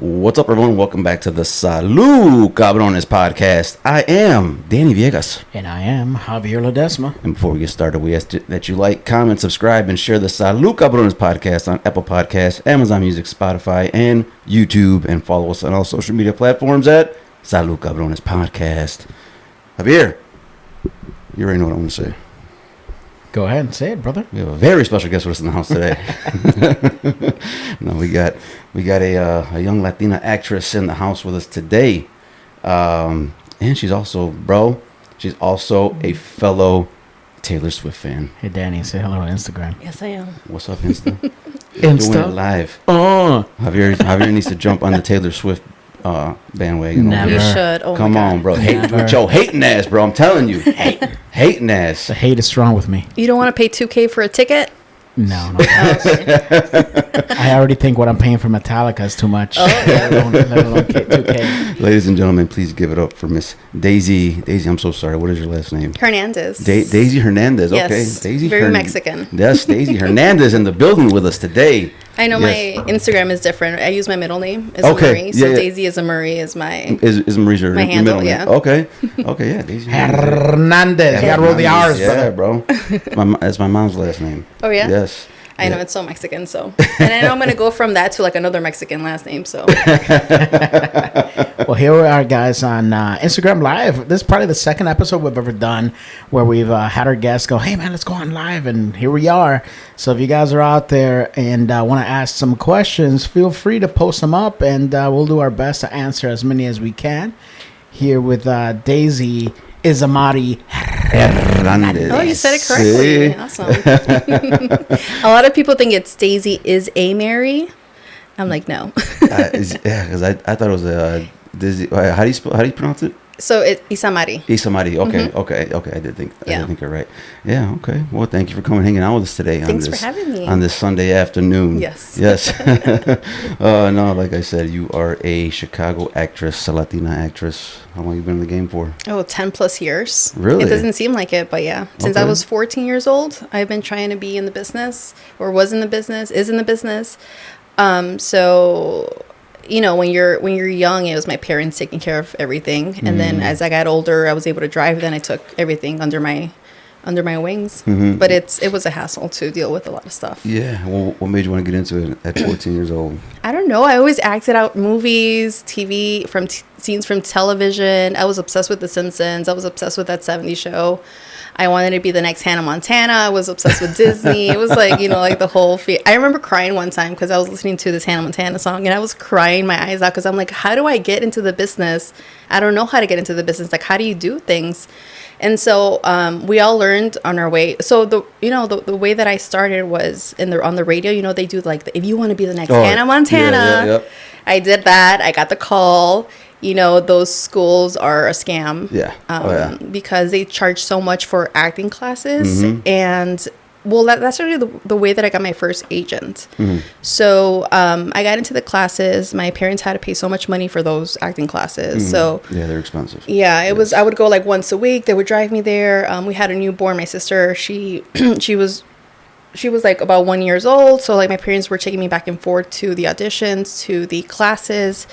What's up, everyone? Welcome back to the Salud Cabrones podcast. I am Danny Viegas. And I am Javier Ledesma. And before we get started, we ask that you like, comment, subscribe, and share the Salud Cabrones podcast on Apple Podcasts, Amazon Music, Spotify, and YouTube. And follow us on all social media platforms at Salud Cabrones Podcast. Javier, you already know what I'm going to say. Go ahead and say it, brother. We have a very special guest with us in the house today. No, we got a young Latina actress in the house with us today, and she's also a fellow Taylor Swift fan. Hey, Danny, say hello on Instagram. Yes, I am. What's up, Insta? Insta? Doing it live. Oh, Javier needs to jump on the Taylor Swift bandwagon. Never. You should. Oh Come my God. on, bro. Never. With your hating ass, bro. I'm telling you, hating ass. the hate is strong with me. You don't want to pay $2,000 for a ticket? No. Oh, okay. I already think what I'm paying for Metallica is too much. Oh, yeah. Let alone 2K. Ladies and gentlemen, please give it up for Miss Daisy. Daisy, I'm so sorry. What is your last name? Hernandez. Daisy Hernandez. Yes. Okay. Daisy Very Mexican. Yes, Daisy Hernandez in the building with us today. I know Yes. my Instagram is different. I use my middle name as Okay. Marie. So Yeah. Daisy is a Marie is my... Is Marie's your My your handle, middle name? yeah. Okay. Okay, yeah. Daisy Hernandez. You gotta roll the R's, Yeah, brother. bro. That's my mom's last name. Oh, yeah? Yes. I know, it's so Mexican, so... And I know I'm going to go from that to like another Mexican last name, so... Well, here we are, guys, on Instagram Live. This is probably the second episode we've ever done where we've had our guests go, hey, man, let's go on live. And here we are. So if you guys are out there and want to ask some questions, feel free to post them up, and we'll do our best to answer as many as we can. Here with Daisy Izamari Hernandez. Oh, you said it correctly. Awesome. A lot of people think it's Daisy is a Mary. I'm like, no. Because I thought it was Daisy. How do you pronounce it? So it's Isamari. Isamari. Okay. I did think you're right. Yeah. Okay. Well, thank you for coming, hanging out with us today. Thanks for having me. On this Sunday afternoon. Yes. No, like I said, you are a Chicago actress, a Latina actress. How long have you been in the game for? Oh, 10 plus years. Really? It doesn't seem like it, but yeah. Since I Okay. was 14 years old, I've been trying to be in the business, or was in the business, is in the business. So, you know, when you're young, it was my parents taking care of everything. And then as I got older, I was able to drive. Then I took everything under my wings. But it was a hassle to deal with a lot of stuff. Yeah. Well, what made you want to get into it at 14 years old? I don't know. I always acted out movies, TV, from scenes from television. I was obsessed with The Simpsons. I was obsessed with that 70s show. I wanted to be the next Hannah Montana. I was obsessed with Disney. It was like, you know, like the whole... I remember crying one time because I was listening to this Hannah Montana song, and I was crying my eyes out because I'm like, how do I get into the business? I don't know how to get into the business. Like, how do you do things? And so we all learned on our way. So the way that I started was on the radio. You know, they do like if you want to be the next Hannah Montana. Yeah. I did that. I got the call. You know, those schools are a scam. Yeah. Because they charge so much for acting classes. And well, that's really the way that I got my first agent. So I got into the classes. My parents had to pay so much money for those acting classes. So yeah, they're expensive. yeah, it was. I would go like once a week. They would drive me there. We had a newborn. My sister, she was like about 1 year old. So like my parents were taking me back and forth to the auditions, to the classes.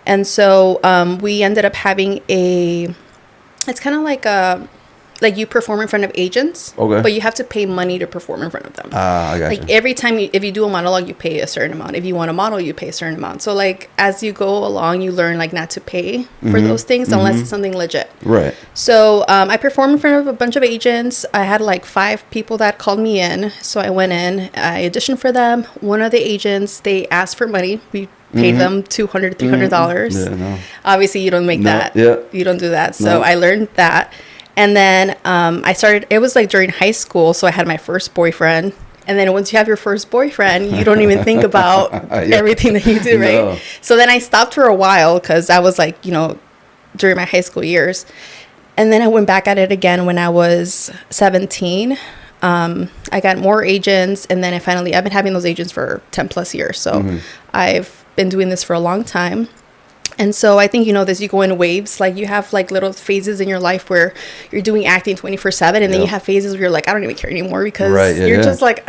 And so we ended up having it's kind of like you perform in front of agents, okay, but you have to pay money to perform in front of them. I got like every time if you do a monologue, you pay a certain amount. If you want a model, you pay a certain amount. So like as you go along, you learn like not to pay for those things unless it's something legit. Right. So I performed in front of a bunch of agents. I had like 5 people that called me in. So I went in, I auditioned for them. One of the agents, they asked for money. We paid them $200, $300. Yeah, no. Obviously, you don't make that. Yeah. You don't do that. So No. I learned that. And then I started, it was like during high school. So I had my first boyfriend. And then once you have your first boyfriend, you don't even think about everything that you do, right? No. So then I stopped for a while because I was like, you know, during my high school years. And then I went back at it again when I was 17. I got more agents. And then I've been having those agents for 10 plus years. So I've been doing this for a long time. And so I think, you know, this, you go in waves. Like, you have like little phases in your life where you're doing acting 24/7, and then you have phases where you're like, I don't even care anymore, because you're just like,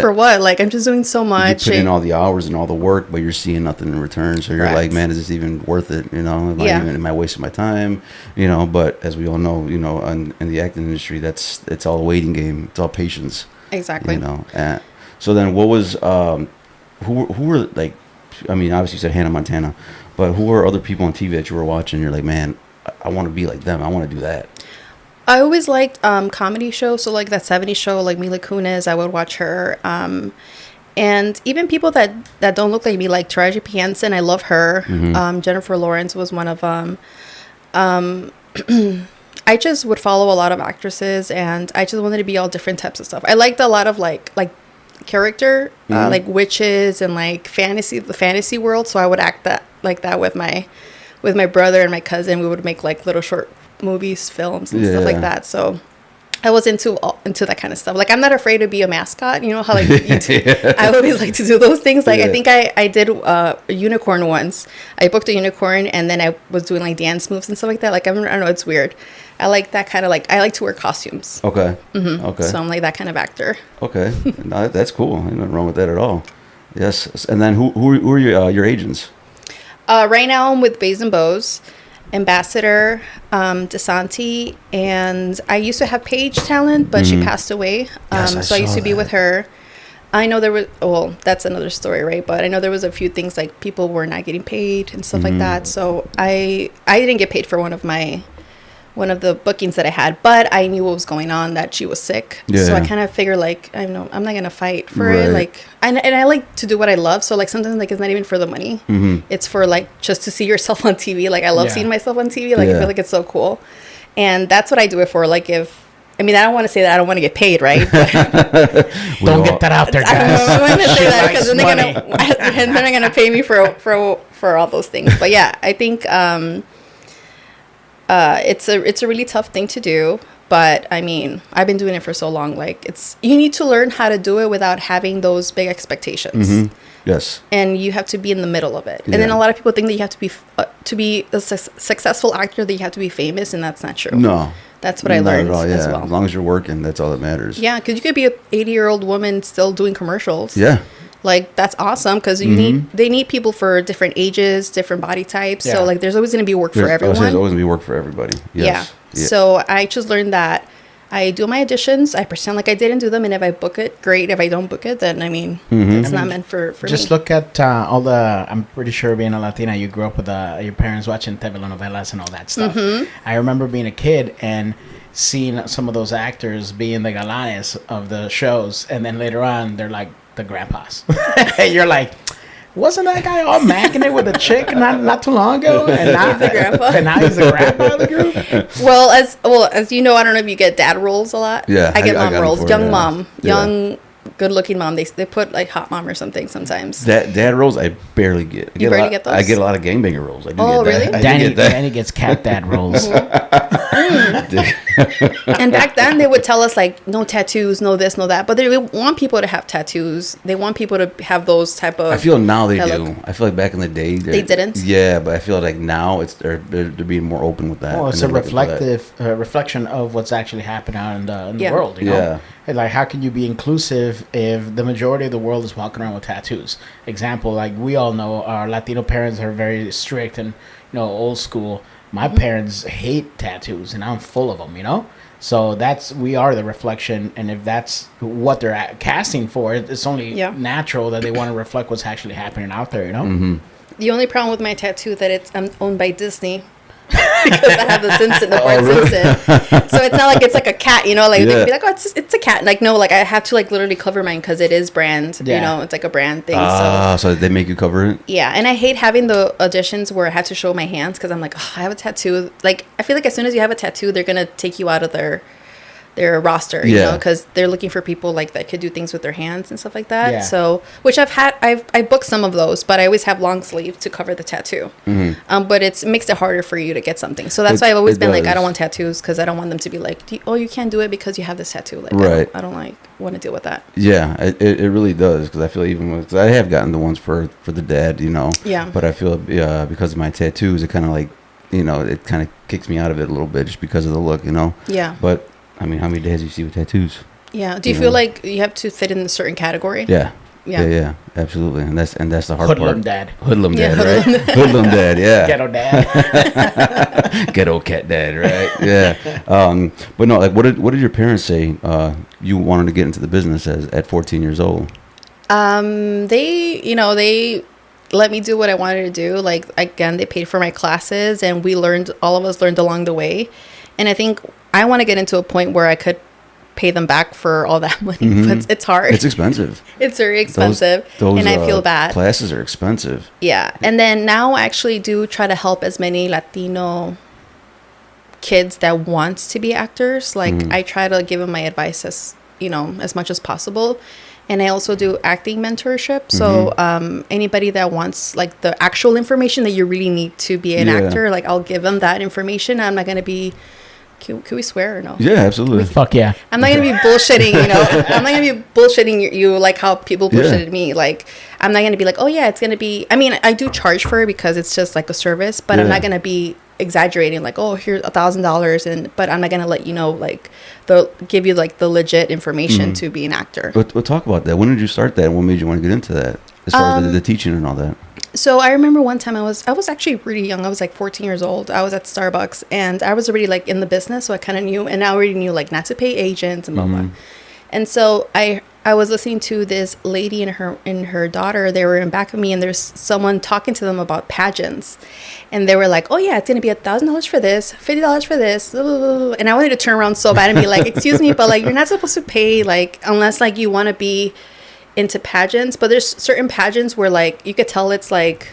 for what? Like, I'm just doing so much. You put in all the hours and all the work, but you're seeing nothing in return. So you're like, man, is this even worth it? You know, am I wasting my time? You know, but as we all know, you know, in the acting industry, it's all a waiting game. It's all patience. Exactly. You know, so then what was, who were like, I mean, obviously you said Hannah Montana, but who were other people on TV that you were watching? You're like, man, I want to be like them. I want to do that. I always liked comedy shows. So like that 70s show, like Mila Kunis, I would watch her. And even people that don't look like me, like Taraji P. Henson, I love her. Jennifer Lawrence was one of them. I just would follow a lot of actresses, and I just wanted to be all different types of stuff. I liked a lot of like character, like witches and like the fantasy world. So I would act that with my brother and my cousin. We would make like little short movies, films, and stuff like that. So I was into that kind of stuff. Like, I'm not afraid to be a mascot. You know how like I always like to do those things. Like I think I did a unicorn once. I booked a unicorn, and then I was doing like dance moves and stuff like that. Like, I don't know, it's weird. I like that kind of, like, I like to wear costumes. Okay. Okay. So I'm like that kind of actor. Okay. No, that's cool. Ain't nothing wrong with that at all. Yes. And then who are your agents? Right now I'm with Bays & Bows, Ambassador, DeSanti, and I used to have Paige Talent, but she passed away. So I used to be with her. I know there was, well, that's another story, right? But I know there was a few things, like people were not getting paid and stuff like that. So I didn't get paid for one of the bookings that I had, but I knew what was going on, that she was sick. So I kind of figured, like, I know I'm not gonna fight for it, like, and I like to do what I love. So like sometimes, like, it's not even for the money, it's for like just to see yourself on TV. Like, I love seeing myself on TV. Like, I feel like it's so cool, and that's what I do it for. Like, I don't want to say that I don't want to get paid, right? Don't get that out there, guys. I don't want to say that, because then they're gonna pay me for all those things. But yeah, I think it's a really tough thing to do, but I mean, I've been doing it for so long. Like, you need to learn how to do it without having those big expectations. Yes. And you have to be in the middle of it. And then a lot of people think that you have to be a successful actor, that you have to be famous, and that's not true. No. That's what I learned as well. As long as you're working, that's all that matters. Yeah, because you could be an 80-year-old woman still doing commercials. Yeah. Like, that's awesome, because they need people for different ages, different body types. So like, there's always going to be work for everyone. There's always going to be work for everybody. Yes. Yeah. So I just learned that I do my auditions, I pretend like I didn't do them, and if I book it, great. If I don't book it, then it's not meant for me. Just look at all the, I'm pretty sure, being a Latina, you grew up with your parents watching telenovelas and all that stuff. I remember being a kid and seeing some of those actors being the galanes of the shows, and then later on they're like the grandpas. You're like, wasn't that guy all macking it with a chick not too long ago? And now he's the grandpa. And now he's the grandpa of the group. Well, as you know, I don't know if you get dad roles a lot. Yeah, I get mom roles. Young mom, good-looking mom. They put like hot mom or something sometimes. Dad roles I barely get. You barely get those? I get a lot of gangbanger roles. I do get that. Really? Danny gets cat dad roles. And back then they would tell us, like, no tattoos, no this, no that, but they want people to have tattoos. They want people to have those type of. I feel now they do. I feel like back in the day they didn't. Yeah, but I feel like now they're being more open with that. Well, it's a reflection of what's actually happening out in the world. You know? Yeah. Like, how can you be inclusive if the majority of the world is walking around with tattoos? Example, like, we all know our Latino parents are very strict and, old school. My parents hate tattoos, and I'm full of them, So we are the reflection, and if that's what they're casting for, it's only natural that they want to reflect what's actually happening out there, The only problem with my tattoo that I'm owned by Disney. Because I have the Simpson, the part Simpson. So it's not like it's like a cat, like they could be like, oh, it's a cat. Like, no, like I have to like literally cover mine because it is brand. It's like a brand thing. So they make you cover it. Yeah, and I hate having the auditions where I have to show my hands because I'm like, oh, I have a tattoo. Like, I feel like as soon as you have a tattoo, they're gonna take you out of roster, you know, because they're looking for people like that could do things with their hands and stuff like that. Yeah. So, which I booked some of those, but I always have long sleeve to cover the tattoo. But it makes it harder for you to get something. So that's why I've always been like, I don't want tattoos because I don't want them to be like, you can't do it because you have this tattoo. Like, right. I don't like want to deal with that. Yeah, it really does, because I feel even with, cause I have gotten the ones for the dad, you know. Yeah. But I feel because of my tattoos, it kind of like, you know, it kind of kicks me out of it a little bit just because of the look, you know. Yeah. But I mean, how many dads do you see with tattoos? Yeah. Do you feel like you have to fit in a certain category? Yeah. Yeah. Yeah, absolutely. And that's the hard Hoodlum part. dad. Hoodlum Yeah, dad, right? Hoodlum dad, yeah. Ghetto dad. Ghetto cat dad, right? Yeah. But no, like, what did your parents say you wanted to get into the business at 14 years old? They let me do what I wanted to do. Like, again, they paid for my classes, and all of us learned along the way. And I think I want to get into a point where I could pay them back for all that money, but it's hard. It's expensive. It's very expensive, those and I feel bad. Classes are expensive. Yeah, and then now I actually do try to help as many Latino kids that want to be actors. Like, I try to give them my advice as much as possible. And I also do acting mentorship. So anybody that wants like the actual information that you really need to be an actor, like, I'll give them that information. I'm not going to be, can we swear or no? Yeah, absolutely. Fuck yeah. I'm not going to be bullshitting, I'm not going to be bullshitting you like how people bullshitted me. Like, I'm not going to be like, oh yeah, it's going to be, I mean, I do charge for it because it's just like a service, but I'm not going to be exaggerating like, oh, here's $1,000, but I'm not gonna let you know, like, give you like the legit information to be an actor. But we'll talk about that. When did you start that? What made you want to get into that, as far as the teaching and all that? So I remember one time I was actually pretty young. I was like 14 years old. I was at Starbucks, and I was already like in the business, so I kind of knew, and I already knew like not to pay agents and blah blah. And so I was listening to this lady and her daughter. They were in back of me, and there's someone talking to them about pageants, and they were like, "Oh yeah, it's gonna be $1,000 for this, $50 for this," and I wanted to turn around so bad and be like, "Excuse me, but like, you're not supposed to pay, like, unless like you want to be into pageants." But there's certain pageants where like you could tell it's like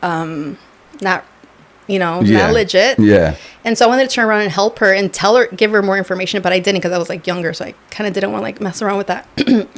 not not legit. Yeah. And so I wanted to turn around and help her and give her more information, but I didn't because I was like younger, so I kind of didn't want to like mess around with that.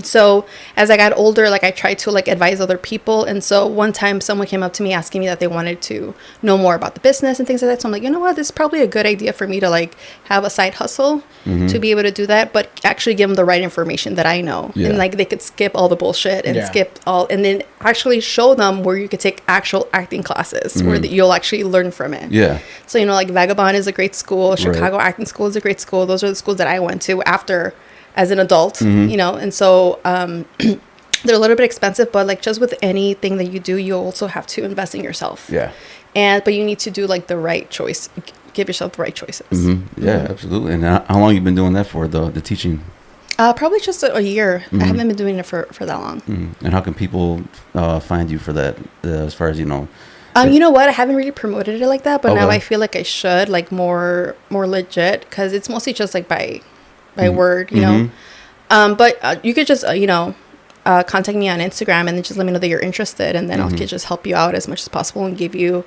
So as I got older, like I tried to like advise other people. And so one time someone came up to me asking me that they wanted to know more about the business and things like that. So I'm like, you know what, this is probably a good idea for me to like have a side hustle to be able to do that, but actually give them the right information that I know. And like they could skip all the bullshit and and then actually show them where you could take actual acting classes where you'll actually learn from it. Yeah. So, like Vagabond is a great school. Chicago Acting School is a great school. Those are the schools that I went to after as an adult, and so they're a little bit expensive, but like just with anything that you do, you also have to invest in yourself. Yeah. But you need to do like the right choice. Give yourself the right choices. Yeah, absolutely. And how long have you been doing that for, the teaching? Probably just a year. I haven't been doing it for that long. And how can people find you for that, as far as you know? You know what? I haven't really promoted it like that, but now I feel like I should, like more legit, because it's mostly just like by word, But you could just contact me on Instagram and then just let me know that you're interested, and then I could just help you out as much as possible and give you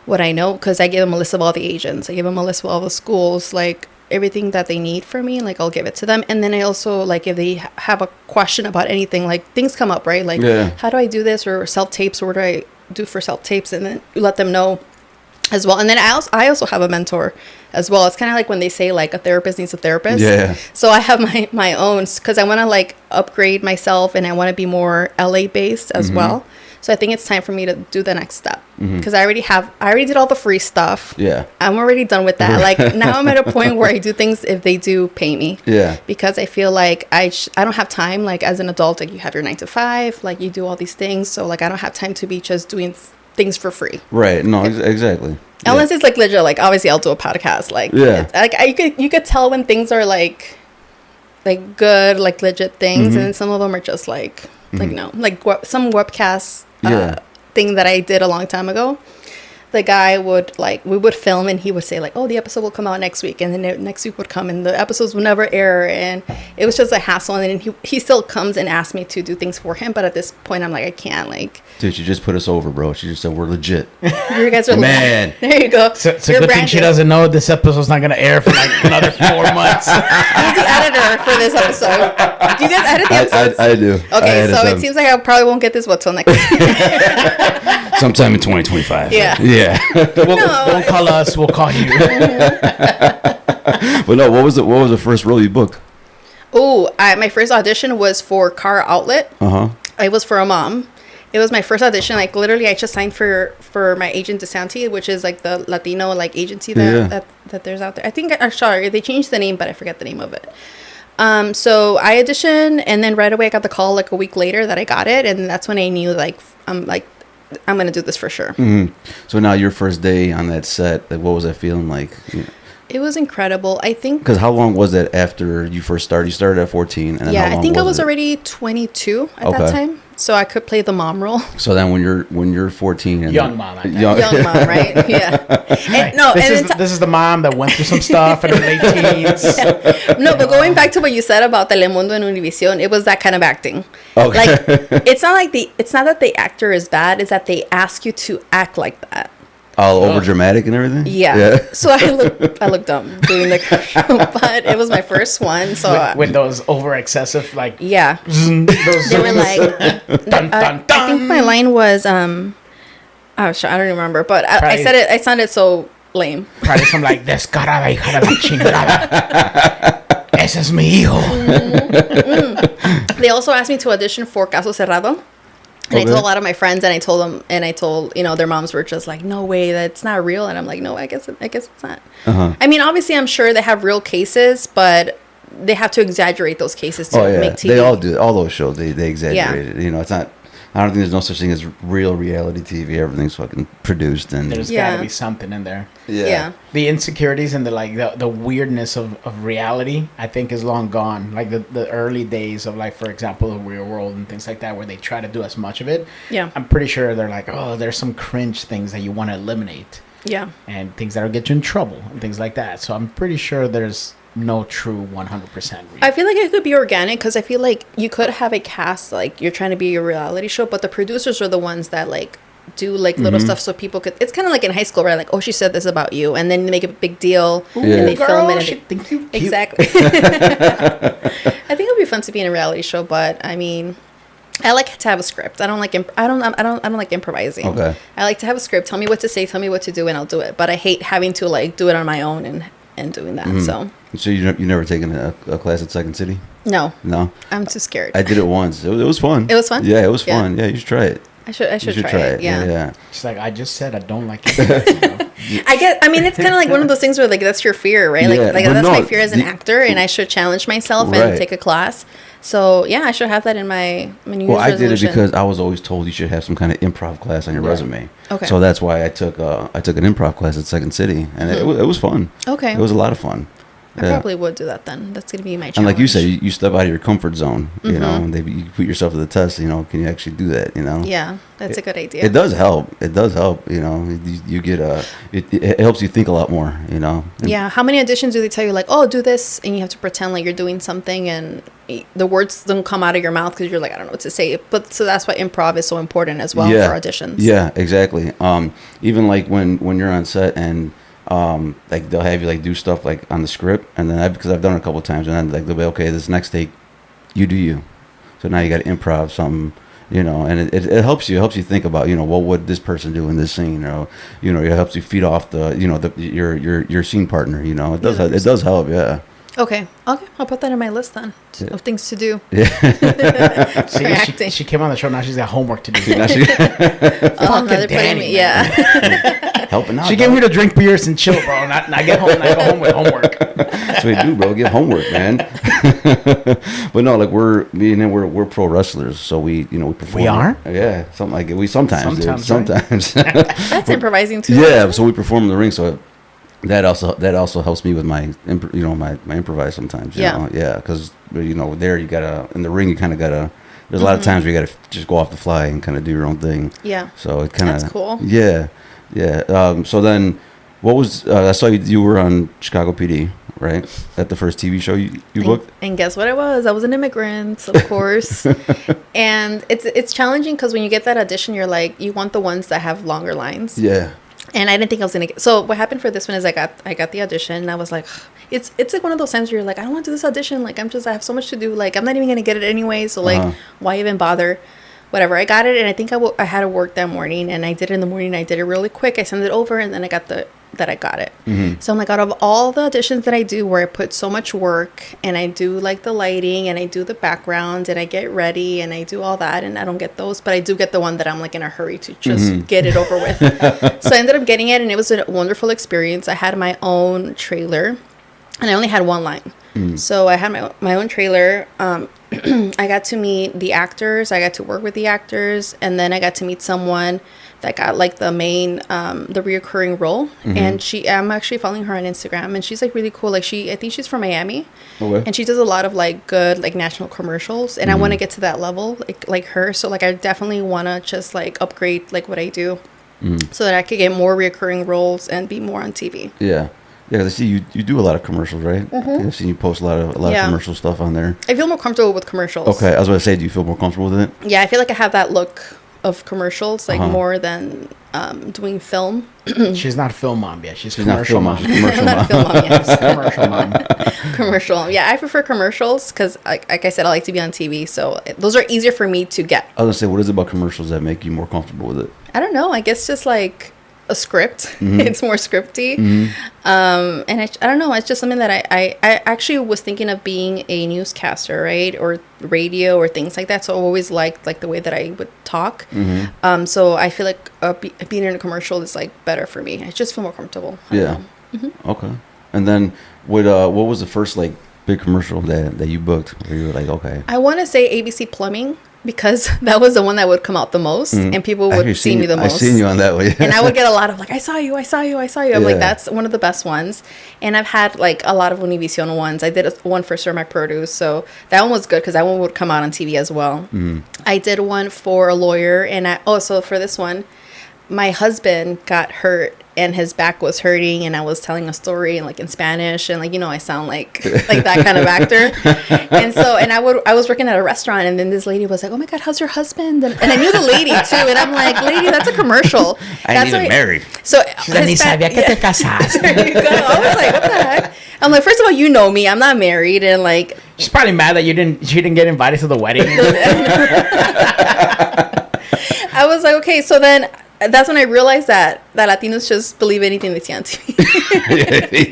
what I know, because I give them a list of all the agents. I give them a list of all the schools, like everything that they need from me, like I'll give it to them. And then I also, like, if they have a question about anything, like things come up, right? Like, how do I do this, or self-tapes, or what do I do for self-tapes? And then you let them know as well. And then I also have a mentor as well. It's kind of like when they say like a therapist needs a therapist. Yeah. So I have my own, because I want to like upgrade myself, and I want to be more LA based as well. So I think it's time for me to do the next step, because I already did all the free stuff. Yeah. I'm already done with that. Like now I'm at a point where I do things if they do pay me. Yeah. Because I feel like I don't have time. Like as an adult, like you have your 9 to 5, like you do all these things. So like I don't have time to be just doing things for free. Right. No, exactly. Unless it's like legit. Like obviously I'll do a podcast. Like like you could tell when things are like good, like legit things, and then some of them are just like no, like some webcasts thing that I did a long time ago. the guy would like, we would film and he would say like, oh, the episode will come out next week, and then next week would come and the episodes would never air, and it was just a hassle. And then he still comes and asks me to do things for him, but at this point I'm like, I can't. Like, dude, she just put us over, bro. She just said we're legit. You guys are man. There you go. So it's a good thing she doesn't know this episode's not gonna air for like another 4 months. Who's the editor for this episode? Do you guys edit the episodes? I do. Okay, so it seems like I probably won't get this till next year. Sometime in 2025. Yeah. Yeah. Don't call us. We'll call you. But no, what was the first role you booked? Oh, my first audition was for Car Outlet. It was for a mom. It was my first audition. Like literally, I just signed for my agent DeSanti, which is like the Latino like agency that there's out there. I think sorry, they changed the name, but I forget the name of it. So I auditioned, and then right away I got the call like a week later that I got it, and that's when I knew like I'm gonna do this for sure. Mm-hmm. So now your first day on that set, like what was that feeling like? Yeah. It was incredible. I think because how long was that after you first started? You started at 14, and then how long I think I was it? Already 22 at that time, so I could play the mom role. So then when you're 14, and young mom, young mom, right? Yeah. And, no, this is the mom that went through some stuff in her late teens. Yeah. No, but going back to what you said about Telemundo and Univision, it was that kind of acting. Okay. Like it's not that the actor is bad; it's that they ask you to act like that. All over dramatic and everything. Yeah. So I looked dumb doing the commercial, but it was my first one. So with those over excessive like they were like, dun, dun, dun. I think my line was oh shit, I don't remember, but I said it. I sounded so lame. Probably some like descarada hija de la chingada. Ese es mi hijo. They also asked me to audition for Caso Cerrado. And I told a lot of my friends, and I told their moms were just like, no way, that's not real. And I'm like, no, I guess it's not. I mean, obviously, I'm sure they have real cases, but they have to exaggerate those cases to make TV. They all do. All those shows, they exaggerate it. You know, it's not. I don't think there's no such thing as real reality TV. Everything's fucking produced, and there's got to be something in there. Yeah. The insecurities and the weirdness of reality, I think, is long gone. Like the early days of, like, for example, The Real World and things like that, where they try to do as much of it. Yeah. I'm pretty sure they're like, oh, there's some cringe things that you want to eliminate. Yeah. And things that'll get you in trouble and things like that. So I'm pretty sure there's no true 100% real. I feel like it could be organic, because I feel like you could have a cast, like you're trying to be a reality show, but the producers are the ones that like do like little stuff so people could. It's kind of like in high school, right? Like, oh, she said this about you, and then they make a big deal. Ooh, and they girl, film it. she think you cute. Exactly. I think it would be fun to be in a reality show, but I mean, I like to have a script. I don't like improvising. Okay. I like to have a script. Tell me what to say. Tell me what to do, and I'll do it. But I hate having to like do it on my own and doing that. So you never taken a class at Second City? No, I'm too scared. I did it once. It was fun. It was fun? Yeah, it was fun. Yeah, you should try it. I should try it. Yeah. She's like, I just said I don't like it. I mean, it's kind of like one of those things where like that's your fear, right? Yeah, like that's my fear as an actor, and I should challenge myself and take a class. So yeah, I should have that in my New Year's I did it resolution. because I was always told you should have some kind of improv class on your resume. Okay. So that's why I took an improv class at Second City, and it was fun. Okay. It was a lot of fun. I probably would do that then. That's gonna be my challenge. And like you said, you step out of your comfort zone, you know, and you put yourself to the test. You know, can you actually do that? You know. Yeah, that's a good idea. It does help. You know, you get it helps you think a lot more. You know. Yeah. How many auditions do they tell you like, oh, do this, and you have to pretend like you're doing something, and the words don't come out of your mouth because you're like, I don't know what to say. But so that's why improv is so important as well for auditions. Yeah, exactly. Even like when you're on set and. Like they'll have you like do stuff like on the script, and then because I've done it a couple of times, and then like they'll be okay, this next take, you do you. So now you got to improv something, you know, and it helps you think about, you know, what would this person do in this scene, or you know, it helps you feed off your scene partner, you know. It does help, yeah. Okay, I'll put that in my list then of things to do. Yeah. See, she came on the show, now she's got homework to do. Another Danny, helping out. She came here to drink beers and chill, bro. Not get home. Not go home with homework. That's what we do, bro. Get homework, man. But no, like we're pro wrestlers, so we perform. We are. Yeah, something like it. We sometimes. Right? That's improvising too. Yeah, so we perform in the ring, so that also helps me with my my improvise sometimes. You know? Yeah, because there you gotta in the ring you kind of gotta. There's a lot of times where you gotta just go off the fly and kind of do your own thing. Yeah. So it kind of. That's cool. Yeah. Yeah. So then, what was I saw you were on Chicago PD, right? At the first TV show you booked. And guess what it was? I was an immigrant, of course. And it's challenging because when you get that audition, you're like, you want the ones that have longer lines. Yeah. And I didn't think I was gonna get. So what happened for this one is I got the audition, and I was like, it's like one of those times where you're like, I don't want to do this audition. Like I have so much to do. Like I'm not even gonna get it anyway. So like, why even bother? Whatever. I got it, and I think I had to work that morning, and I did it in the morning. I did it really quick. I sent it over, and then I got it. So I'm like, out of all the auditions that I do where I put so much work and I do like the lighting and I do the background and I get ready and I do all that, and I don't get those, but I do get the one that I'm like in a hurry to just get it over with. So I ended up getting it, and it was a wonderful experience. I had my own trailer and I only had one line. So I had my own trailer. I got to meet the actors. I got to work with the actors, and then I got to meet someone that got like the main, the reoccurring role. And I'm actually following her on Instagram, and she's like really cool. Like I think she's from Miami, and she does a lot of like good like national commercials. And I want to get to that level like her. So like I definitely want to just like upgrade like what I do, so that I could get more reoccurring roles and be more on TV. Yeah. Yeah, 'cause I see you do a lot of commercials, right? I've seen you post a lot of commercial stuff on there. I feel more comfortable with commercials. Okay, I was going to say, do you feel more comfortable with it? Yeah, I feel like I have that look of commercials, like more than doing film. She's not film mom yet. She's not commercial film mom. She's commercial Not mom. film mom, yes. Commercial mom. Commercial. Yeah, I prefer commercials because, like I said, I like to be on TV. So those are easier for me to get. I was going to say, what is it about commercials that make you more comfortable with it? I don't know. I guess just like a script. It's more scripty. And I don't know. It's just something that I actually was thinking of being a newscaster, right? Or radio or things like that. So I always liked like the way that I would talk. So I feel like being in a commercial is like better for me. I just feel more comfortable. Yeah. Okay. And then what was the first like big commercial that you booked where you were like, okay? I want to say ABC Plumbing, because that was the one that would come out the most, and people would see me the most. I've seen you on that one. And I would get a lot of like, I saw you. I'm like, that's one of the best ones. And I've had like a lot of Univision ones. I did one for Sir Mac Produce, so that one was good because that one would come out on TV as well. I did one for a lawyer, and also for this one, my husband got hurt and his back was hurting, and I was telling a story and like in Spanish, and like, you know, I sound like that kind of actor. And I was working at a restaurant, and then this lady was like, "Oh my God, how's your husband?" And I knew the lady too, and I'm like, "Lady, that's a commercial." I ain't even married. So She's like, "Ni sabía que te casaste." There you go. I was like, "What the heck?" I'm like, first of all, you know me, I'm not married, and like, she's probably mad that she didn't get invited to the wedding. I was like, okay, so then. That's when I realized that Latinos just believe anything they see on TV. Yeah, they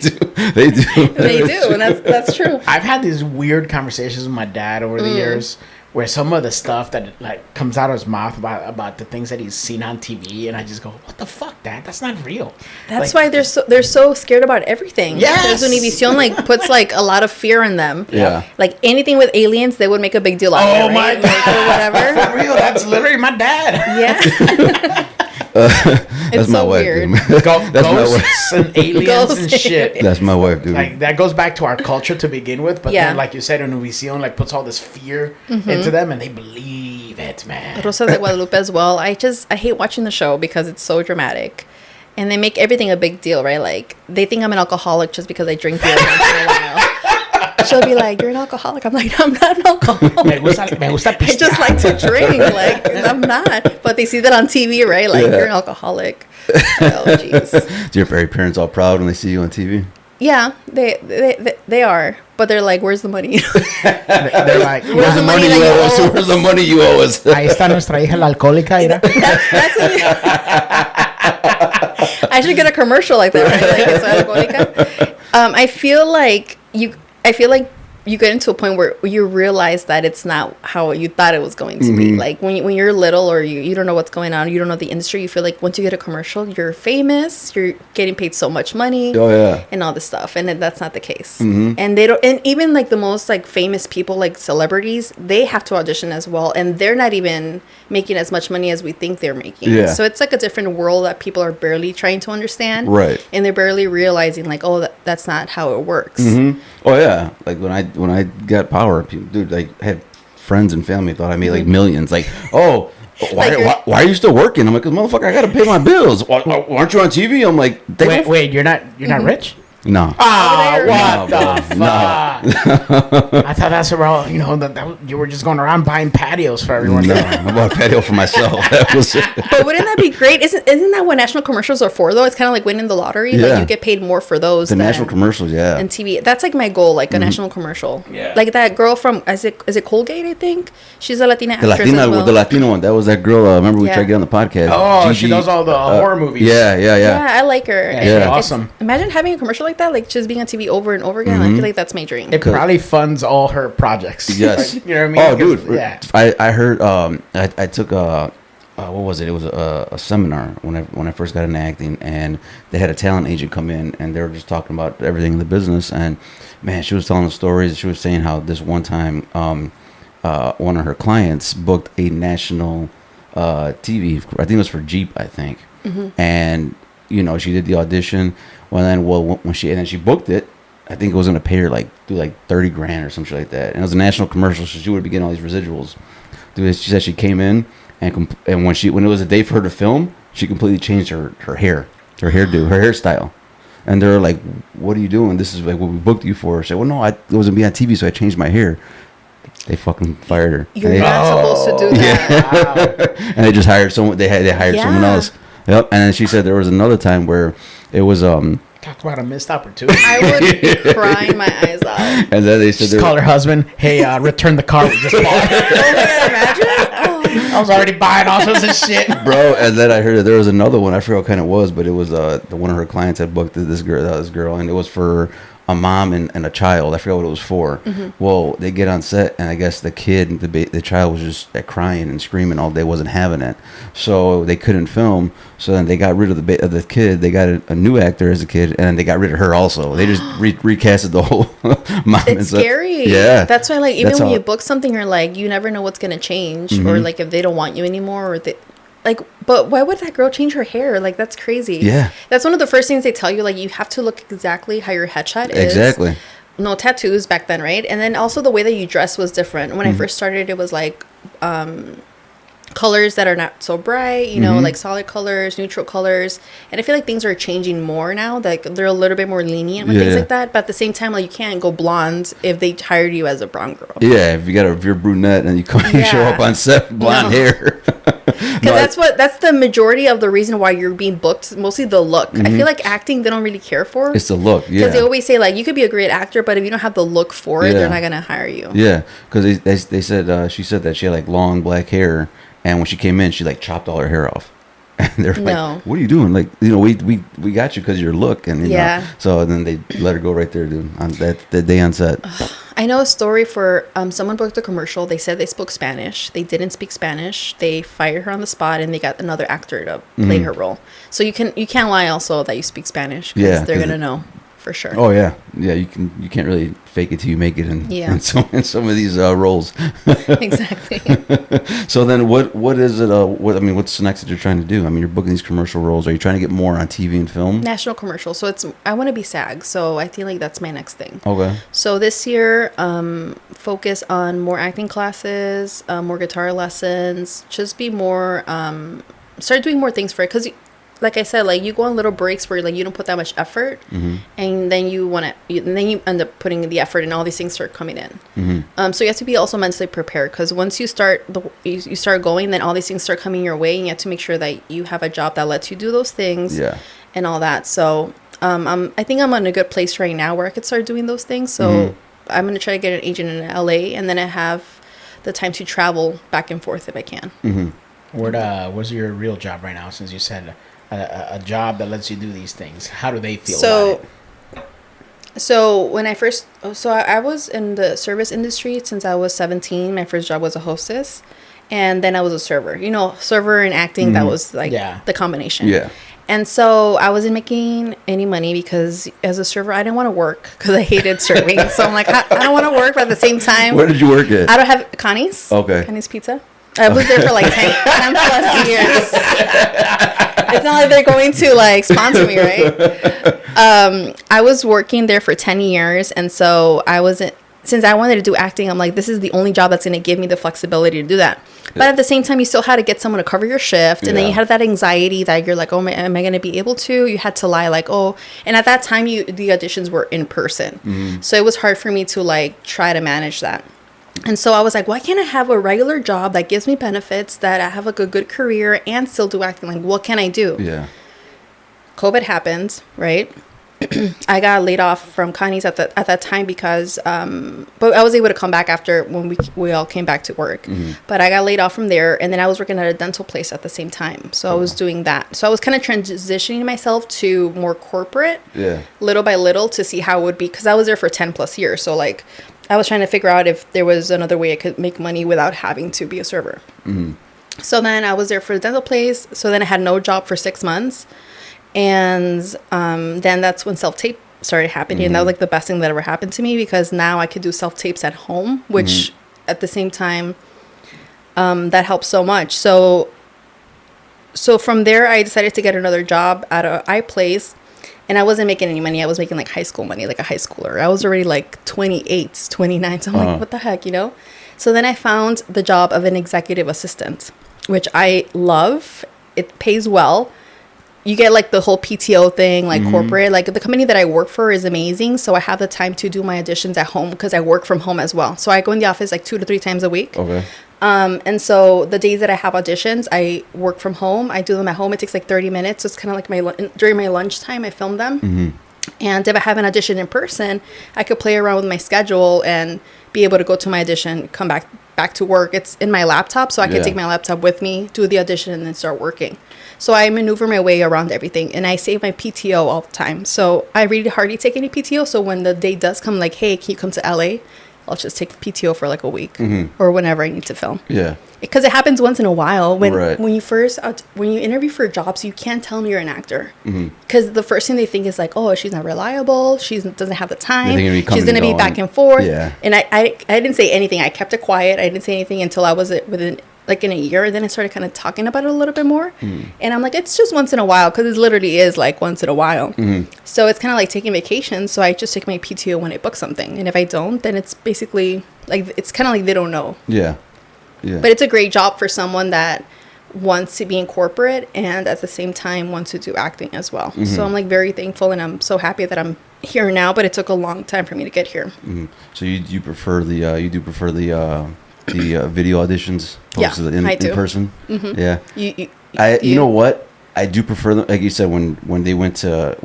do. They do, and that's true. I've had these weird conversations with my dad over the years, where some of the stuff that like comes out of his mouth about the things that he's seen on TV, and I just go, "What the fuck, Dad? That's not real." That's like, why they're so scared about everything. Yes! Because Univision like puts like a lot of fear in them. Yeah. Like anything with aliens, they would make a big deal out of it. Oh my right? God. Like, or whatever. For real, that's literally my dad. Yeah. That's It's my so wife, weird. dude. That's my wife. Ghosts and aliens Ghosts. and shit. That's my wife, dude. Like that goes back to our culture to begin with, but Yeah. then like you said, Univision like puts all this fear into them, and they believe it, man. Rosa de Guadalupe as well. I hate watching the show because it's so dramatic. And they make everything a big deal, right? Like, they think I'm an alcoholic just because I drink beer once in a while. She'll be like, "You're an alcoholic." I'm like, "I'm not an alcoholic. Me gusta I just like to drink." Like, I'm not. But they see that on TV, right? Like, you're an alcoholic. Oh, jeez. Do your very parents all proud when they see you on TV? Yeah, they are. But they're like, "Where's the money?" They're like, Where's the money that you owe us? owe us? Where's the money you owe us? ahí está nuestra hija la alcohólica, mira. I should get a commercial like that, right? Like, "Soy alcohólica." I feel like you get into a point where you realize that it's not how you thought it was going to be. Like when you're little, or you don't know what's going on, you don't know the industry, you feel like once you get a commercial, you're famous, you're getting paid so much money. Oh, yeah. And all this stuff, and that's not the case. And they don't, and even like the most like famous people, like celebrities, they have to audition as well, and they're not even making as much money as we think they're making. Yeah. So it's like a different world that people are barely trying to understand. Right. And they're barely realizing like, oh, that's not how it works. Oh yeah, like when I got power, dude, like I had friends and family thought I made like millions. Like, oh, Why are you still working? I'm like, motherfucker, I gotta pay my bills. Aren't you on TV? I'm like, wait, you're not rich? No. Ah, what the No. fuck? I thought that's around, that you were just going around buying patios for everyone. No, I bought a patio for myself. That was it. But wouldn't that be great? Isn't that what national commercials are for, though? It's kind of like winning the lottery. Yeah. Like, you get paid more for those The national commercials, yeah. and TV. That's like my goal, like a national commercial. Yeah. Like that girl from, is it Colgate, I think? She's a Latina The actress Latina, as well. the Latino one. That was that girl. Remember we tried to get on the podcast. Oh, Gigi, she does all the horror movies. Yeah. Yeah, I like her. Yeah, And she's it's- awesome. Imagine having a commercial like that, like just being on TV over and over again. I feel like that's my dream. It probably funds all her projects. Yes. You know what I mean? Oh, 'Cause- dude. Yeah. I heard. I took a. What was it? It was a seminar when I first got into acting, and they had a talent agent come in, and they were just talking about everything in the business. And man, she was telling the stories. She was saying how this one time, one of her clients booked a national TV. I think it was for Jeep. I think, and she did the audition. When she booked it. I think it was gonna pay her do $30,000 or something like that, and it was a national commercial, so she would be getting all these residuals. Dude, she said she came in and when it was a day for her to film, she completely changed her hairdo, her hairstyle, and they're like, "What are you doing? This is like what we booked you for." She said, "Well, no, it wasn't be on TV, so I changed my hair." They fucking fired her. You're not supposed to do that. Wow. And they just hired someone. They hired someone else. Yep. And then she said there was another time where it was Talk about a missed opportunity. I would be crying my eyes out. and then they said Just called her husband. Hey, return the car we just bought. Oh my God, imagine. Oh. I was already buying all sorts of shit. bro. And then I heard that there was another one. I forgot what kind it was, but it was one of her clients had booked this girl, and it was for a mom and a child. I forgot what it was for. Well, they get on set, and I guess the kid, the child was just crying and screaming all day, wasn't having it, so they couldn't film. So then they got rid of the kid. They got a new actor as a kid, and they got rid of her also. They just recasted the whole mom. It's scary. Yeah, That's why, like, even That's when how- you book something, you're like, you never know what's gonna change, or like if they don't want you anymore, or they. Like, but why would that girl change her hair? Like, that's crazy. Yeah. That's one of the first things they tell you. Like, you have to look exactly how your headshot is. Exactly. No tattoos back then, right? And then also the way that you dress was different. When I first started, it was like colors that are not so bright, like solid colors, neutral colors. And I feel like things are changing more now. Like, they're a little bit more lenient with things like that. But at the same time, like, you can't go blonde if they hired you as a brown girl. Yeah, if you're brunette and you show up on set blonde hair. Because that's the majority of the reason why you're being booked. Mostly the look. I feel like acting they don't really care for. It's the look, yeah. Because they always say, like, you could be a great actor, but if you don't have the look for it, Yeah. they're not gonna hire you. Yeah, because they said she said that she had long black hair, and when she came in, she chopped all her hair off. And they're No. like, "What are you doing? We got you because of your look." And Yeah. so then they let her go right there, dude. On that day on set. I know a story for someone booked a commercial. They said they spoke Spanish. They didn't speak Spanish. They fired her on the spot, and they got another actor to play her role. So you can't lie also that you speak Spanish, because Yeah, they're 'cause gonna know for sure. Oh yeah, yeah. You can't really fake it till you make it in some of these roles. Exactly. So then, what is it? What's the next that you're trying to do? I mean, you're booking these commercial roles. Are you trying to get more on TV and film? National commercial. So I want to be SAG. So I feel like that's my next thing. Okay. So this year, focus on more acting classes, more guitar lessons, just be more, start doing more things for it. Because, like I said, like, you go on little breaks where, like, you don't put that much effort, and then you end up putting the effort, and all these things start coming in. So you have to be also mentally prepared, because once you start you start going, then all these things start coming your way, and you have to make sure that you have a job that lets you do those things. Yeah. And all that. So I think I'm in a good place right now where I could start doing those things. So I'm going to try to get an agent in LA, and then I have the time to travel back and forth if I can. Where's your real job right now? Since you said a job that lets you do these things, how do they feel about it? So when I was in the service industry since I was 17. My first job was a hostess, and then I was a server. Server and acting, that was like the combination. Yeah. And so I wasn't making any money because as a server, I didn't want to work because I hated serving. So I'm like, I don't want to work, but at the same time, Where did you work at? I don't have Connie's. Okay. Connie's Pizza. I was there for like 10 plus years. It's not like they're going to like sponsor me, right? I was working there for 10 years. And so since I wanted to do acting, I'm like, this is the only job that's going to give me the flexibility to do that. But at the same time, you still had to get someone to cover your shift. And then you had that anxiety that you're like, oh, am I going to be able to? You had to lie like, oh. And at that time, the auditions were in person. So it was hard for me to like try to manage that. And so I was like, why can't I have a regular job that gives me benefits, that I have like a good career and still do acting? Like, what can I do? Yeah. COVID happened, right? I got laid off from Connie's at that time because, but I was able to come back after when we all came back to work. But I got laid off from there, and then I was working at a dental place at the same time. So I was doing that. So I was kind of transitioning myself to more corporate, little by little, to see how it would be, because I was there for 10 plus years. So like, I was trying to figure out if there was another way I could make money without having to be a server. So then I was there for the dental place. So then I had no job for 6 months. And then that's when self-tape started happening. And that was like the best thing that ever happened to me, because now I could do self-tapes at home, which at the same time, that helps so much. So from there, I decided to get another job at a iPlace, and I wasn't making any money. I was making like high school money, like a high schooler. I was already like 28, 29. So I'm like, what the heck, you know? So then I found the job of an executive assistant, which I love. It pays well. You get like the whole PTO thing, like corporate. Like the company that I work for is amazing. So I have the time to do my auditions at home because I work from home as well. So I go in the office like 2 to 3 times a week. Okay. And so the days that I have auditions, I work from home. I do them at home. It takes like 30 minutes. So it's kind of like during my lunchtime, I film them. And if I have an audition in person, I could play around with my schedule and be able to go to my audition, come back to work. It's in my laptop, so I can take my laptop with me, do the audition, and then start working. So I maneuver my way around everything, and I save my PTO all the time. So I really hardly take any PTO. So when the day does come, like, hey, can you come to LA? I'll just take PTO for like a week or whenever I need to film. Yeah. Because it happens once in a while. When you interview for jobs, you can't tell them you're an actor. Because the first thing they think is like, oh, she's not reliable. She doesn't have the time. She's going to be back and forth. Yeah. And I didn't say anything. I kept it quiet. I didn't say anything until I was within like in a year. And then I started kind of talking about it a little bit more. And I'm like, it's just once in a while, because it literally is like once in a while. So it's kind of like taking vacation. So I just take my PTO when I book something. And if I don't, then it's basically like, it's kind of like they don't know. Yeah. Yeah. But it's a great job for someone that wants to be in corporate and at the same time wants to do acting as well. So I'm like very thankful, and I'm so happy that I'm here now, but it took a long time for me to get here. So you prefer the video auditions posted in person? Yeah. You know what? I do prefer them, like you said, when they went to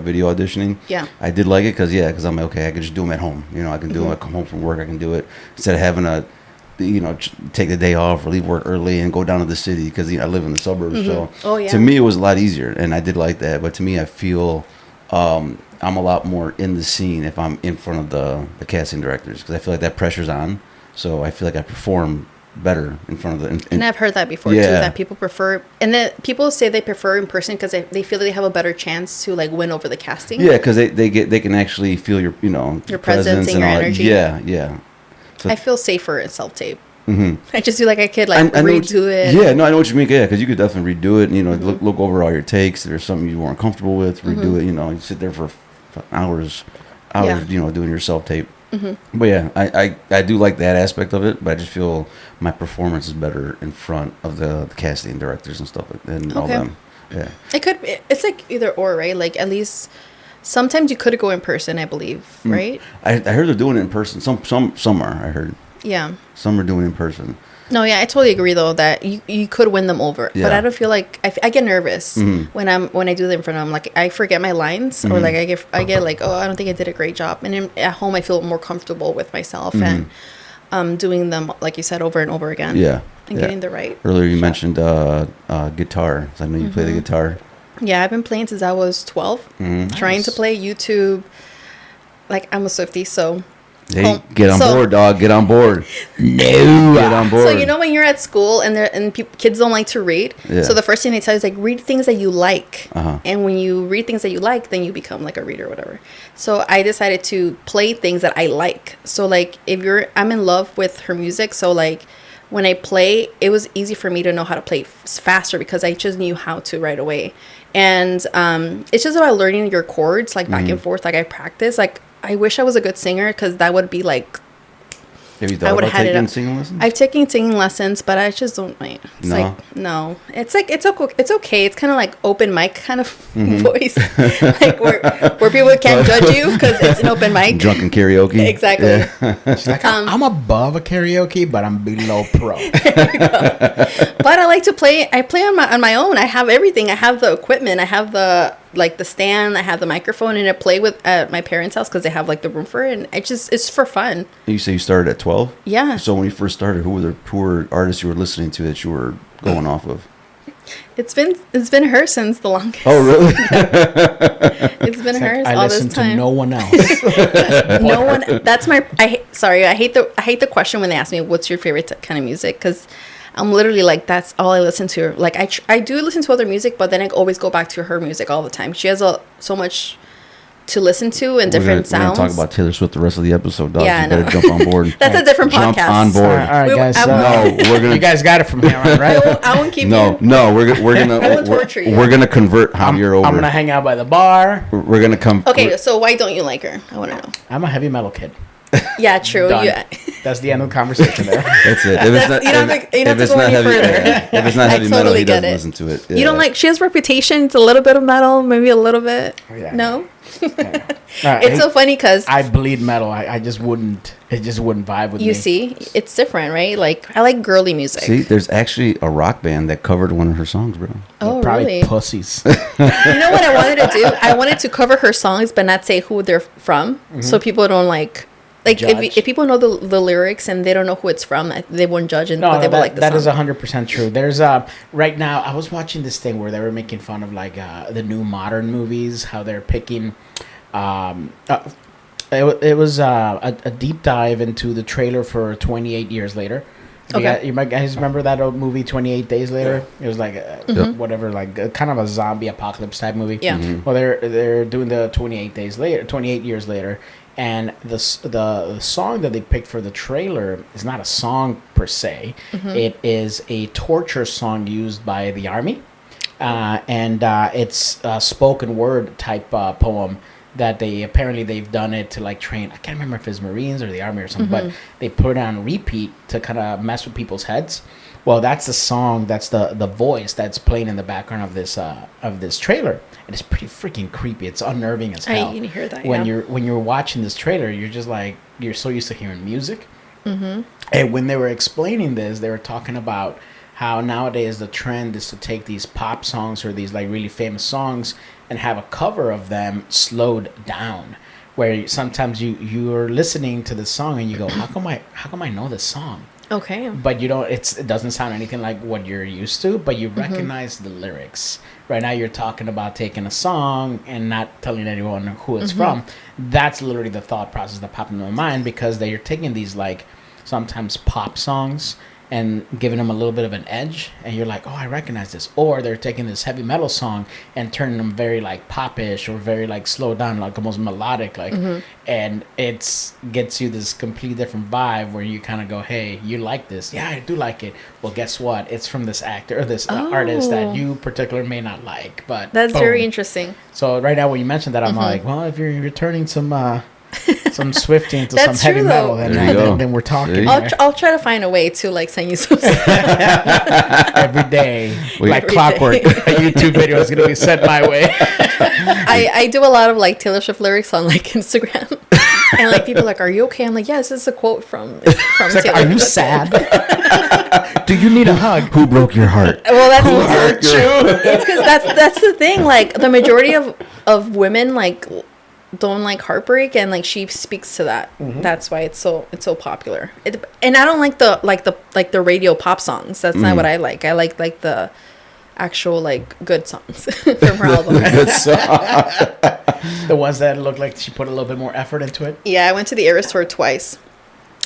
video auditioning. Yeah. I did like it because I'm like, okay, I can just do them at home. You know, I can do them. I come home from work, I can do it instead of having take the day off or leave work early and go down to the city, because I live in the suburbs. So to me, it was a lot easier, and I did like that. But to me, I feel I'm a lot more in the scene if I'm in front of the casting directors, because I feel like that pressure's on. So I feel like I perform better in front of the. And I've heard that before too. That people prefer, and then people say they prefer in person because they feel that they have a better chance to like win over the casting. Yeah, because they can actually feel your your presence and your energy. Yeah. So I feel safer in self-tape. I just feel like I could redo it. Yeah, no, I know what you mean. Yeah, because you could definitely redo it. And, look over all your takes. If there's something you weren't comfortable with, redo it. You sit there for hours. Doing your self-tape. But yeah, I do like that aspect of it. But I just feel my performance is better in front of the casting directors and stuff and all them. Yeah, it's like either or, right? Like at least. Sometimes you could go in person, I believe, right? I heard they're doing it in person. Some are, I heard. Yeah. Some are doing it in person. No, yeah, I totally agree though that you could win them over, but I don't feel like I get nervous when I do them in front of them. Like I forget my lines, or like I get like, oh, I don't think I did a great job. And at home, I feel more comfortable with myself and doing them, like you said, over and over again. Yeah. And getting the right. Earlier you mentioned guitar. So I know you play the guitar. Yeah, I've been playing since I was 12, trying to play YouTube. Like, I'm a Swiftie, so... Hey, get on board, dog. Get on board. No. Get on board. So, when you're at school and kids don't like to read, so the first thing they tell you is, like, read things that you like. And when you read things that you like, then you become, like, a reader or whatever. So I decided to play things that I like. So, like, I'm in love with her music, so, like... When I play, it was easy for me to know how to play faster because I just knew how to right away. And it's just about learning your chords, like back and forth. Like I practice. Like I wish I was a good singer because that would be like Have you I thought would about have had taking it. singing lessons? I've taken singing lessons, but I just don't like. It's No? like no. It's like it's okay. It's kind of like open mic kind of Mm-hmm. voice, like where people can't judge you because it's an open mic. Drunken karaoke. Exactly. Yeah. She's like, I'm above a karaoke, but I'm below pro. But I like to play. I play on my own. I have everything. I have the equipment. I have the stand. I have the microphone, and I play with at my parents' house because they have like the room for it. And it's for fun. You say you started at 12? Yeah. So when you first started, who were artists you were listening to that you were going off of? It's been her since the longest. Oh, really? It's been hers I all this listen time. to no one else. No one. That's my. I hate the question when they ask me what's your favorite kind of music, because I'm literally like, that's all I listen to. Like I do listen to other music, but then I always go back to her music all the time. She has so much to listen to and different We're sounds. gonna talk about Taylor Swift the rest of the episode, dog. Yeah, You I know. better jump on board. That's a different Jump podcast. on board. All right, guys. I No, we're gonna. You guys got it from here on, I right? won't keep No, you. no, we're gonna I won't torture you. we're gonna convert Javier over. I'm gonna hang out by the bar. We're gonna come. Okay, so why don't you like her? I want to know. I'm a heavy metal kid. Yeah, true. Done. Yeah. That's the end of the conversation there. That's it. If it's not, You don't have to if go it's not any heavy, further. if it's not I heavy metal, totally he get doesn't it. listen to it. You don't like? She has reputation. It's a little bit of metal, maybe a little bit. Yeah. No. All right, It's so funny because I bleed metal. I just wouldn't. It just wouldn't vibe with me. you see, it's different, right? Like I like girly music. See, there's actually a rock band that covered one of her songs, bro. Oh, Probably really? pussies. You know what I wanted to do? I wanted to cover her songs, but not say who they're from, so people don't like Judge. if people know the lyrics and they don't know who it's from, they won't judge, and but they will like the that song. is 100% true. There's right now I was watching this thing where they were making fun of like the new modern movies, how they're picking. It was a deep dive into the trailer for 28 Years Later. Okay. You might guys remember that old movie 28 Days Later? It was like whatever, like kind of a zombie apocalypse type movie. Yeah. Mhm. Well, they're doing the 28 Years Later, and the song that they picked for the trailer is not a song per se. It is a torture song used by the army, and it's a spoken word type poem that they've done it to like train. I can't remember if it's Marines or the Army or something, but they put it on repeat to kind of mess with people's heads. Well, that's the song. That's the voice that's playing in the background of this trailer. And it's pretty freaking creepy. It's unnerving as hell. I can hear that. When Yeah. you're watching this trailer, you're just like, you're so used to hearing music. And when they were explaining this, they were talking about how nowadays the trend is to take these pop songs or these like really famous songs and have a cover of them slowed down, where sometimes you're listening to the song and you go, how come I know this song? Okay. But you don't. It doesn't sound anything like what you're used to, but you recognize the lyrics. Right now, you're talking about taking a song and not telling anyone who it's from. That's literally the thought process that popped into my mind, because they're taking these like sometimes pop songs and giving them a little bit of an edge, and you're like, oh, I recognize this. Or they're taking this heavy metal song and turning them very like popish or very like slowed down, like almost melodic, like, and it's gets you this completely different vibe where you kind of go, hey, you like this? Yeah, I do like it. Well, guess what? It's from this actor or this artist that you particularly may not like, but That's boom. very interesting. So right now when you mentioned that, I'm like, well, if you're returning some Swiftie into some That's heavy true, metal, though. then, There you go. then we're talking. See? here. I'll try to find a way to like send you some. Every day, Wait. like Every clockwork. day. A YouTube video is gonna be sent my way. I do a lot of like Taylor Swift lyrics on like Instagram, and like people are like, "Are you okay?" I'm like, "Yeah, this is a quote from It's like, Taylor." are you That's it. sad? Do you need a hug? Who broke your heart? Well, that's Hurt you? it's because that's the thing. Like the majority of women like don't like heartbreak, and like she speaks to that. That's why it's so popular. And I don't like the radio pop songs. That's not what I like. I like the actual like good songs from her album. Good song. The ones that look like she put a little bit more effort into it. Yeah, I went to the Eras tour twice.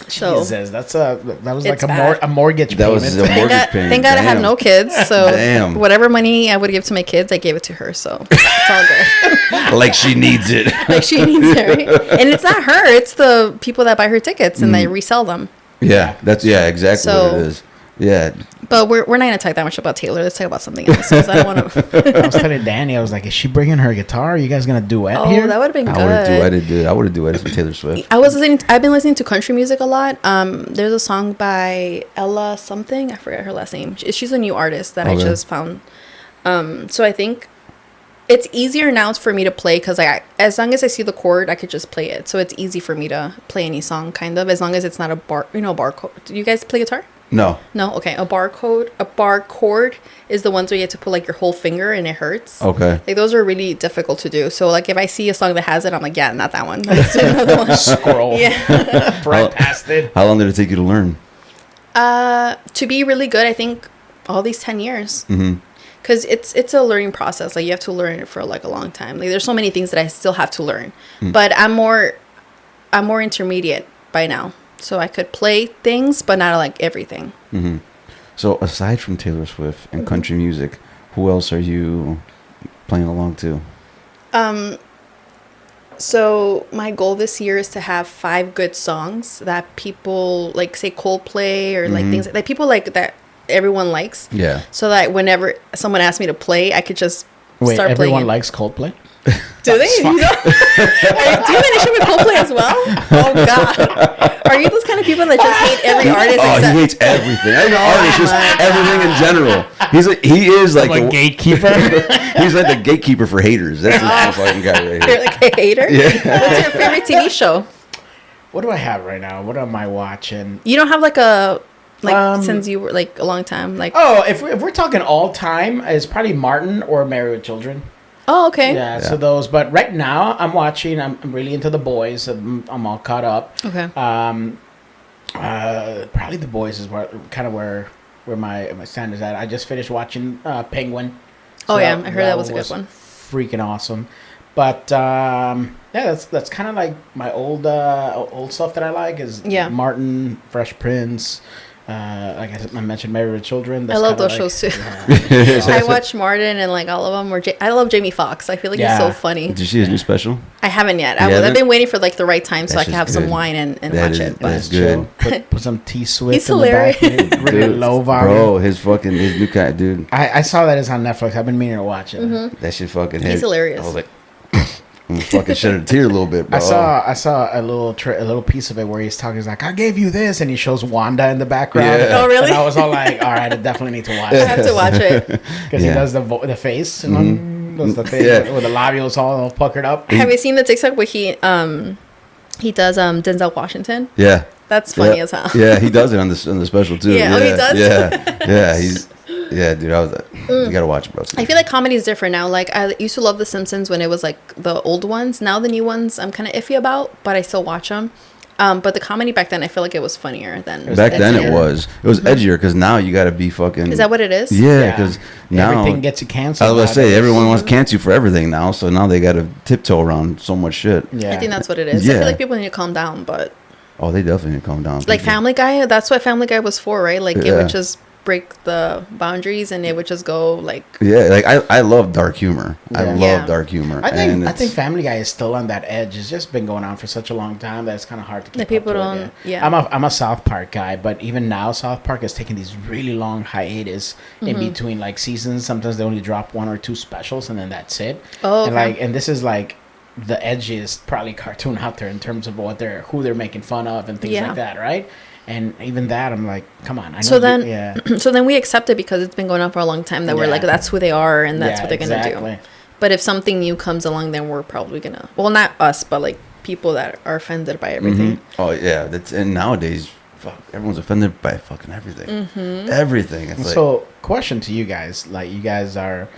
So Jesus, that was like It's bad. a mortgage That payment. was a mortgage payment. thank God I have Damn. no kids. So Damn. whatever money I would give to my kids, I gave it to her. So it's all good. Like she needs it. Like she needs it, right? And it's not her; it's the people that buy her tickets and they resell them. Yeah, that's exactly So- what it is. Yeah. But we're not gonna talk that much about Taylor. Let's talk about something else. 'Cause I don't want to. I was telling Danny, I was like, is she bringing her guitar? Are you guys gonna duet Oh, here? that would have been I would have good. duetted, dude. I would have duetted with Taylor Swift. I've been listening to country music a lot. There's a song by Ella something. I forget her last name. She's a new artist that I Okay. just found. So I think it's easier now for me to play because as long as I see the chord, I could just play it. So it's easy for me to play any song, kind of, as long as it's not a bar chord. Do you guys play guitar? No. No, okay. A bar chord is the ones where you have to put like your whole finger and it hurts. Okay. Like those are really difficult to do. So like if I see a song that has it, I'm like, yeah, not that one. Let's do another one. Scroll Yeah. right past it. How long did it take you to learn? To be really good, I think all these 10 years. Mm-hmm. Because it's a learning process. Like you have to learn it for like a long time. Like there's so many things that I still have to learn. But I'm more intermediate by now. So I could play things, but not like everything. Mm-hmm. So aside from Taylor Swift and country music, who else are you playing along to? So my goal this year is to have 5 good songs that people like, say Coldplay or like things that people like that everyone likes. Yeah. So that whenever someone asks me to play, I could just Wait, start everyone playing. likes Coldplay? Do they? You don't? Do you have an issue with Coldplay as well? Oh God! Are you those kind of people that just hate every artist? Oh, except- he hates everything. Every artist, just my everything in general. He is like I'm a gatekeeper. He's like the gatekeeper for haters. That's the fucking guy right You're here. like a hater. Yeah. What's your favorite TV show? What do I have right now? What am I watching? You don't have like a since you were like a long time like. Oh, if we're talking all time, it's probably Martin or Married with Children. Oh, okay. Yeah, so those. But right now, I'm watching. I'm really into The Boys. I'm all caught up. Okay. Probably The Boys is where my stand is at. I just finished watching Penguin. Oh, yeah, I heard that was a good one. Freaking awesome. But yeah, that's kind of like my old stuff that I like is Martin, Fresh Prince. Like I mentioned, Married with Children. That's I love kinda those shows too. Yeah. I watch Martin and like all of them. I love Jamie Foxx. I feel like he's so funny. Did you see his new special? I haven't yet. You I've haven't? been waiting for like the right time so I That's can just have some good. wine and That watch is- it. But that's good. Put some T Swift He's in the back. hilarious. Really Dude, low volume. Bro, his new cat, dude. I saw that it's on Netflix. I've been meaning to watch it. That shit fucking He's hit. hilarious. I was like, fucking shed a tear a little bit, bro. I saw a little piece of it where he's talking. He's like, "I gave you this," and he shows Wanda in the background. Yeah. Oh, really? And I was all like, "All right, I definitely need to watch I it." have to watch it. Because he Yeah. does the face, you know, does the thing Yeah. with the labials all puckered up. Have you seen the TikTok where he does Denzel Washington? Yeah. That's funny Yeah. as hell. Yeah, he does it on the special too. Yeah, oh, he does? Yeah, dude. I was like, you gotta watch it, bro. I feel like comedy is different now. Like I used to love The Simpsons when it was like the old ones. Now the new ones I'm kind of iffy about, but I still watch them. But the comedy back then, I feel like it was funnier than Back then edgier. it was edgier because now you gotta be fucking. Is that what it is? Yeah, because now everything gets you canceled. I was gonna say nowadays. everyone wants to cancel you for everything now, so now they gotta tiptoe around so much shit. Yeah, I think that's what it is. I Yeah. feel like people need to calm down, but Oh, they definitely need to calm down. like People- Family Guy, that's what Family Guy was for, right? Like it Yeah. would just break the boundaries and it would just go like. Yeah, like I love dark humor. I Yeah. love Yeah. dark humor. I and think it's- Family Guy is still on that edge. It's just been going on for such a long time that it's kind of hard to keep The people up to don't- it, yeah. I'm a South Park guy, but even now South Park is taking these really long hiatus in Mm-hmm. between like seasons. Sometimes they only drop 1 or 2 specials and then that's it. Oh, And okay. and this is like the edgiest probably cartoon out there in terms of who they're making fun of and things Yeah. like that, right? And even that, I'm like, come on. I know So then, yeah. so then we accept it because it's been going on for a long time that we're Yeah. like, that's who they are and that's Yeah, what they're going to exactly. do. But if something new comes along, then we're probably going to, well, not us, but like people that are offended by everything. Oh yeah, that's and nowadays, fuck, everyone's offended by fucking everything. Mm-hmm. Everything. It's like, So, question to you guys: like, you guys are,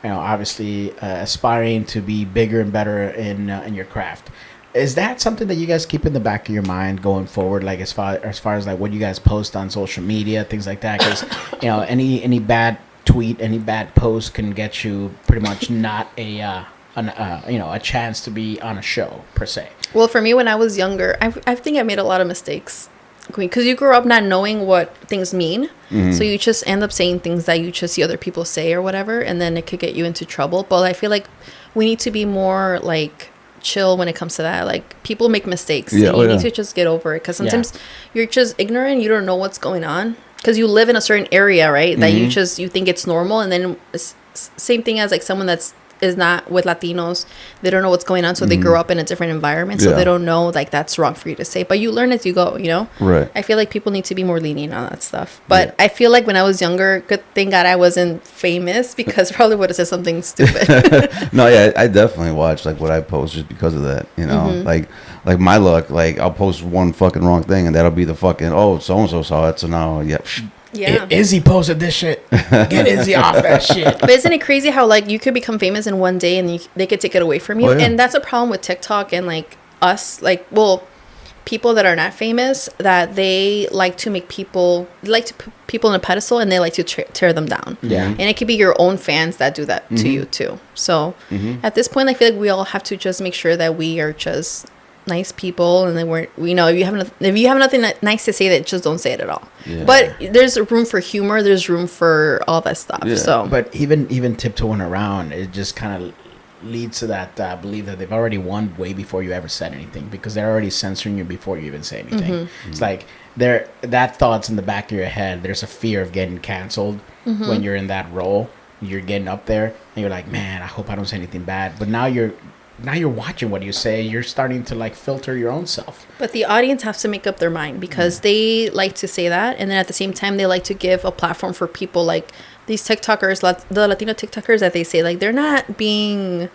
obviously aspiring to be bigger and better in your craft. Is that something that you guys keep in the back of your mind going forward? Like, as far as like what you guys post on social media, things like that. Because any bad tweet, any bad post can get you pretty much not a chance to be on a show per se. Well, for me, when I was younger, I think I made a lot of mistakes. Because you grew up not knowing what things mean. So you just end up saying things that you just see other people say or whatever. And then it could get you into trouble. But I feel like we need to be more like chill when it comes to that. Like people make mistakes. Yeah, And you need to just get over it. Because sometimes you're just ignorant. You don't know what's going on. because you live in a certain area, right? That you think it's normal, and then same thing as like someone is not with Latinos. They don't know what's going on, so they grow up in a different environment, so they don't know like that's wrong for you to say. But you learn as you go, you know. Right. I feel like people need to be more lenient on that stuff. But I feel like when I was younger, good thing God I wasn't famous, because probably would have said something stupid. No, yeah, I definitely watch like what I post just because of that. You know, like my luck, like I'll post one fucking wrong thing, and that'll be the fucking so and so saw it, so now Yeah. Izzy posted this shit. Get Izzy off that shit. But isn't it crazy how like you could become famous in one day and they could take it away from you? Oh, yeah. And that's a problem with TikTok and like us, like, well, people that are not famous, that they like to make people, put people in a pedestal, and they like to tear them down. Yeah. And it could be your own fans that do that to you too. So at this point, I feel like we all have to just make sure that we are just nice people, and then if you have nothing nice to say, that just don't say it at all. Yeah. But there's room for humor, there's room for all that stuff. Yeah. So But even tiptoeing around, it just kind of leads to that belief that they've already won way before you ever said anything, because they're already censoring you before you even say anything. It's like that thought's in the back of your head. There's a fear of getting canceled when you're in that role. You're getting up there and you're like, man, I hope I don't say anything bad. But now you're watching what you say. You're starting to like filter your own self. but the audience has to make up their mind, because they like to say that, and then at the same time they like to give a platform for people like these TikTokers, the Latino TikTokers, that they say like they're being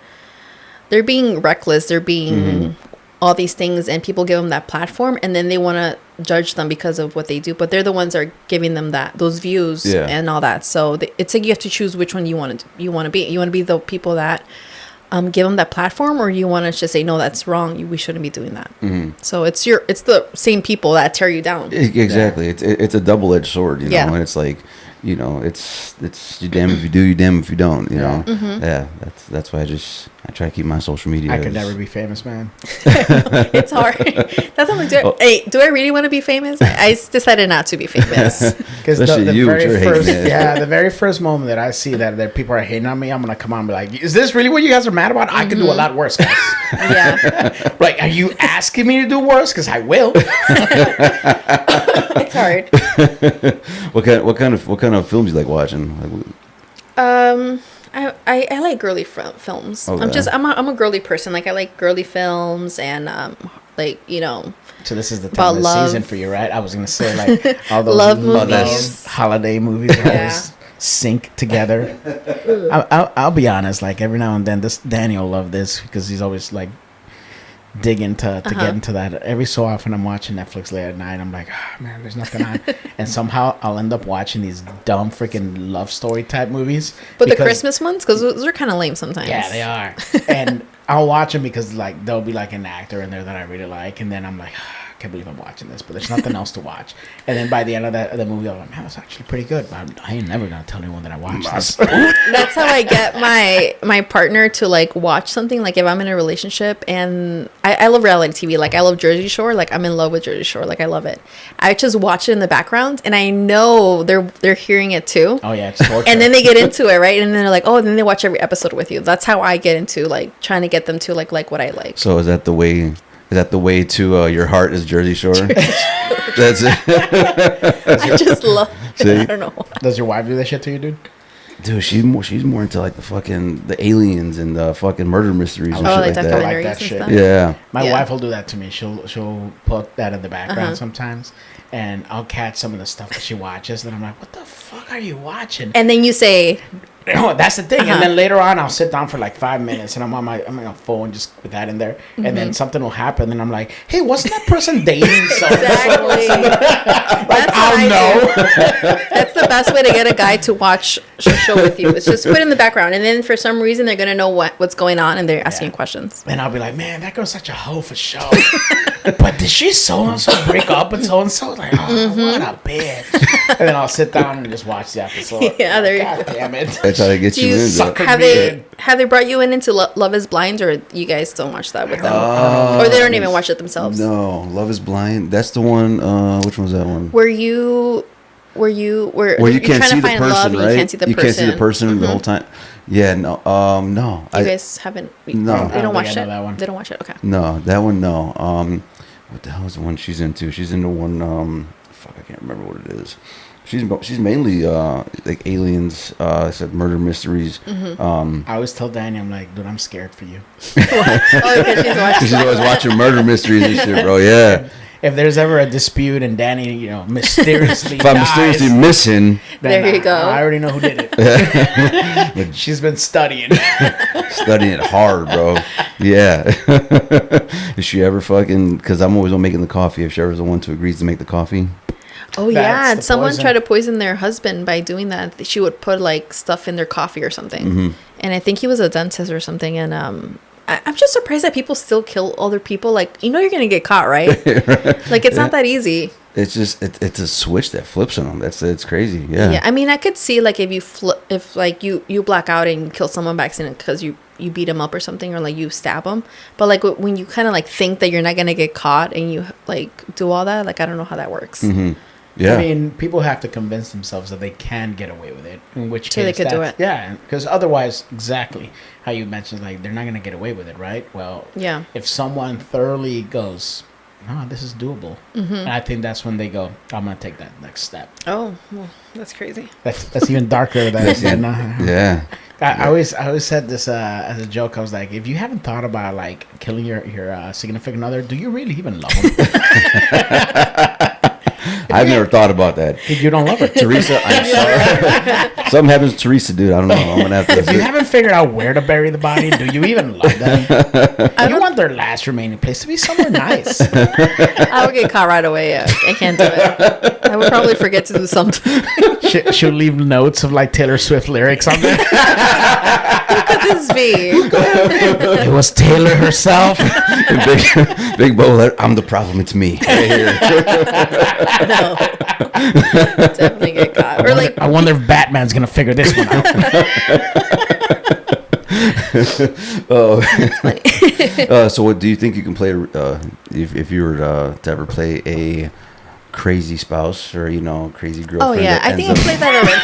reckless, they're being all these things, and people give them that platform, and then they want to judge them because of what they do, but they're the ones that are giving them those views and all that. So it's like you have to choose which one you want to be. You want to be the people that give them that platform, or you want to just say, no, that's wrong, we shouldn't be doing that. So it's the same people that tear you down. Exactly. It's a double-edged sword, you know. And it's like, you know, it's you damn if you do, you damn if you don't, you know. Yeah, that's why I try to keep my social media. I could never be famous, man. It's hard. That's how do I really want to be famous? I decided not to be famous. Because the very first moment that I see that people are hating on me, I'm gonna come on and be like, is this really what you guys are mad about? I can do a lot worse, guys. Yeah. Like, are you asking me to do worse? Because I will. It's hard. What kind of films you like watching? I like girly films. Okay. I'm a girly person. Like, I like girly films, and like, you know. So this is the time of the season for you, right? I was gonna say, like, all those love movies, holiday movies always sync together. I'll be honest, like every now and then, Daniel love this because he's always like digging to get into that. Every so often I'm watching Netflix late at night, I'm like, oh, man, there's nothing on. And somehow I'll end up watching these dumb freaking love story type movies. But the Christmas ones, because those are kind of lame sometimes. Yeah, they are. And I'll watch them because like there'll be like an actor in there that I really like, and then I'm like, I can't believe I'm watching this, but there's nothing else to watch. And then by the end of the movie, I'm like, man, that's actually pretty good. But I ain't never gonna tell anyone that I watched this. That's how I get my partner to like watch something. Like if I'm in a relationship, and I love reality TV. Like I love Jersey Shore. Like I'm in love with Jersey Shore. Like I love it. I just watch it in the background, and I know they're hearing it too. Oh yeah, it's torture. And then they get into it, right? And then they're like, oh, and then they watch every episode with you. That's how I get into like trying to get them to like what I like. So is that the way? Is that the way to your heart is Jersey Shore? That's it. I just love it. I don't know. Does your wife do that shit to you, dude? Dude, she's more into like the aliens and the fucking murder mysteries and shit like that. Documentaries Like that and shit. stuff. Yeah. My wife will do that to me. She'll put that in the background sometimes, and I'll catch some of the stuff that she watches, and I'm like, what the fuck are you watching? And then you say, No, that's the thing. And then later on, I'll sit down for like 5 minutes, and I'm on my phone just with that in there, and then something will happen, and I'm like, hey, wasn't that person dating? So exactly. like, I'll know. That's the best way to get a guy to watch a show with you. It's just put it in the background, and then for some reason they're gonna know what's going on, and they're asking questions. And I'll be like, man, that girl's such a hoe for show. But did she so and so break up with so and so? Like, oh, what a bitch. And then I'll sit down and just watch the episode. Yeah, there you God go. damn it. That's how they get you into it. Have they brought you into Love Is Blind, or you guys don't watch that with them, or they don't even watch it themselves? No, Love Is Blind. That's the one. Which one's that one? Where you can't see the person, right? You can't see the person the whole time. Yeah, no. No. You guys haven't. No. They don't watch it. That one. They don't watch it. Okay. No, that one. No. What the hell is the one she's into? She's into one. Fuck, I can't remember what it is. She's mainly like aliens, said murder mysteries. I always tell Danny, I'm like, dude, I'm scared for you. Oh, because she's watching. She's always watching murder mysteries and shit, bro. Yeah. If there's ever a dispute and Danny, mysteriously If I'm dies, mysteriously missing, There you go. I already know who did it. She's been studying. studying it hard, bro. Yeah. Is she ever fucking? Because I'm always on making the coffee. If she ever the one who agrees to make the coffee. Oh yeah, That's and the someone poison. tried to poison their husband by doing that. She would put like stuff in their coffee or something, and I think he was a dentist or something. And I'm just surprised that people still kill other people. Like, you're gonna get caught, right? Like, it's not that easy. It's just it's a switch that flips on them. It's crazy. Yeah. Yeah, I mean, I could see like if you black out and you kill someone by accident because you beat them up or something, or like you stab them. But like when you kind of like think that you're not gonna get caught and you like do all that, like I don't know how that works. Yeah. I mean, people have to convince themselves that they can get away with it. In which case, So they could do it. Yeah, because otherwise, exactly how you mentioned, like they're not gonna get away with it, right? Well, Yeah. If someone thoroughly goes, no, this is doable, and I think that's when they go, I'm gonna take that next step. Oh, well, that's crazy. That's even darker than. Yeah. I always said this as a joke. I was like, if you haven't thought about like killing your significant other, do you really even love them? I've never thought about that. If you don't love her, Teresa, I'm sorry. Something happens to Teresa, dude. I don't know. I'm gonna have to. if you haven't figured out where to bury the body, do you even love them? You want their last remaining place to be somewhere nice. I would get caught right away. Yeah. I can't do it. I would probably forget to do something. She'll leave notes of like Taylor Swift lyrics on there. Who could this be? It was Taylor herself. Big Bo, I'm the problem. It's me. Right here. No. Definitely get caught. Or like, I wonder if Batman's gonna figure this one out. So, what do you think you can play if you were to ever play a crazy spouse or crazy girlfriend? oh yeah, I think I played that already.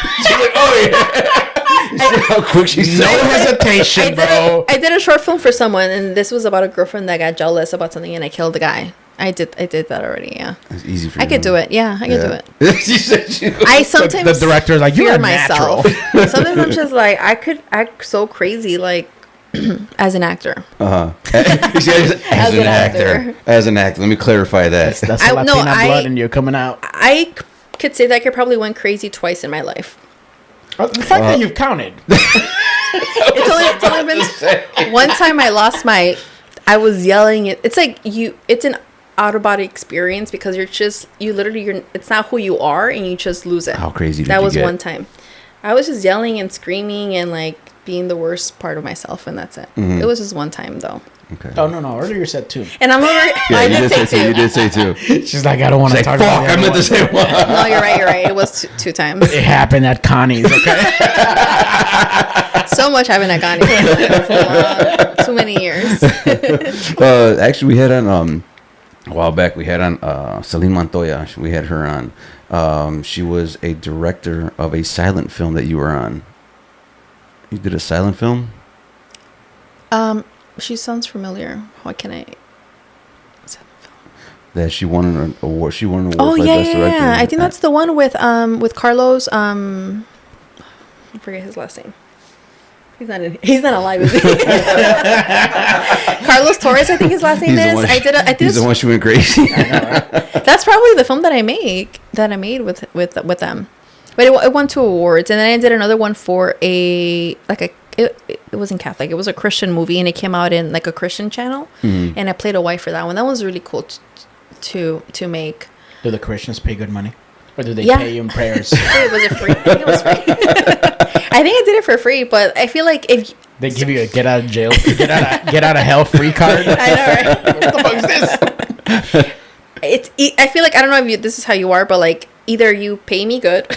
Oh yeah. How quick she said. No hesitation, bro. I did a short film for someone, and this was about a girlfriend that got jealous about something, and I killed the guy. I did that already. Yeah, It's easy for you. I could do it. Yeah, I could do it. She said she would. I sometimes The director is like, you're fear a natural. Sometimes I'm just like, I could act so crazy, like as an actor. As an actor. As an actor. Let me clarify that. That's the I- no, Latina I- blood in you coming out. I could say that I probably went crazy twice in my life. The fact that you've counted. It's only been one time I lost I was yelling. It's like it's an out of body experience because it's not who you are and you just lose it. How crazy did that you was get? one time. I was just yelling and screaming and like being the worst part of myself, and that's it. It was just one time though. Okay. Oh no! Earlier you said two. And I'm over. Yeah, I you did say two. You did say two. She's like, I don't want to Like, talk fuck, about the I other meant to one. say one. No, you're right. It was two times. It happened at Connie's. Okay. So much happened at Gandhi. It's too many years. Actually, we had on a while back. We had on Celine Montoya. We had her on. She was a director of a silent film that you were on. You did a silent film. She sounds familiar. What can I? That she won an award. She won an award Oh for yeah, best yeah, director. yeah. I think that's the one with Carlos. I forget his last name. He's not alive, is he? Carlos Torres, I think his last name He's the is. one I did. He's the one she went crazy. That's probably the film that I made with them. But it won 2 awards, and then I did another one for it wasn't Catholic. It was a Christian movie, and it came out in like a Christian channel, and I played a wife for that one. That was really cool to make. Do the Christians pay good money, or do they Yeah. pay you in prayers? Was it free? I think it was free. I think I did it for free, but I feel like if They give you a get out of jail, get out of hell free card. I know, right? What the fuck is this? I feel like I don't know if this is how you are, but like either you pay me good,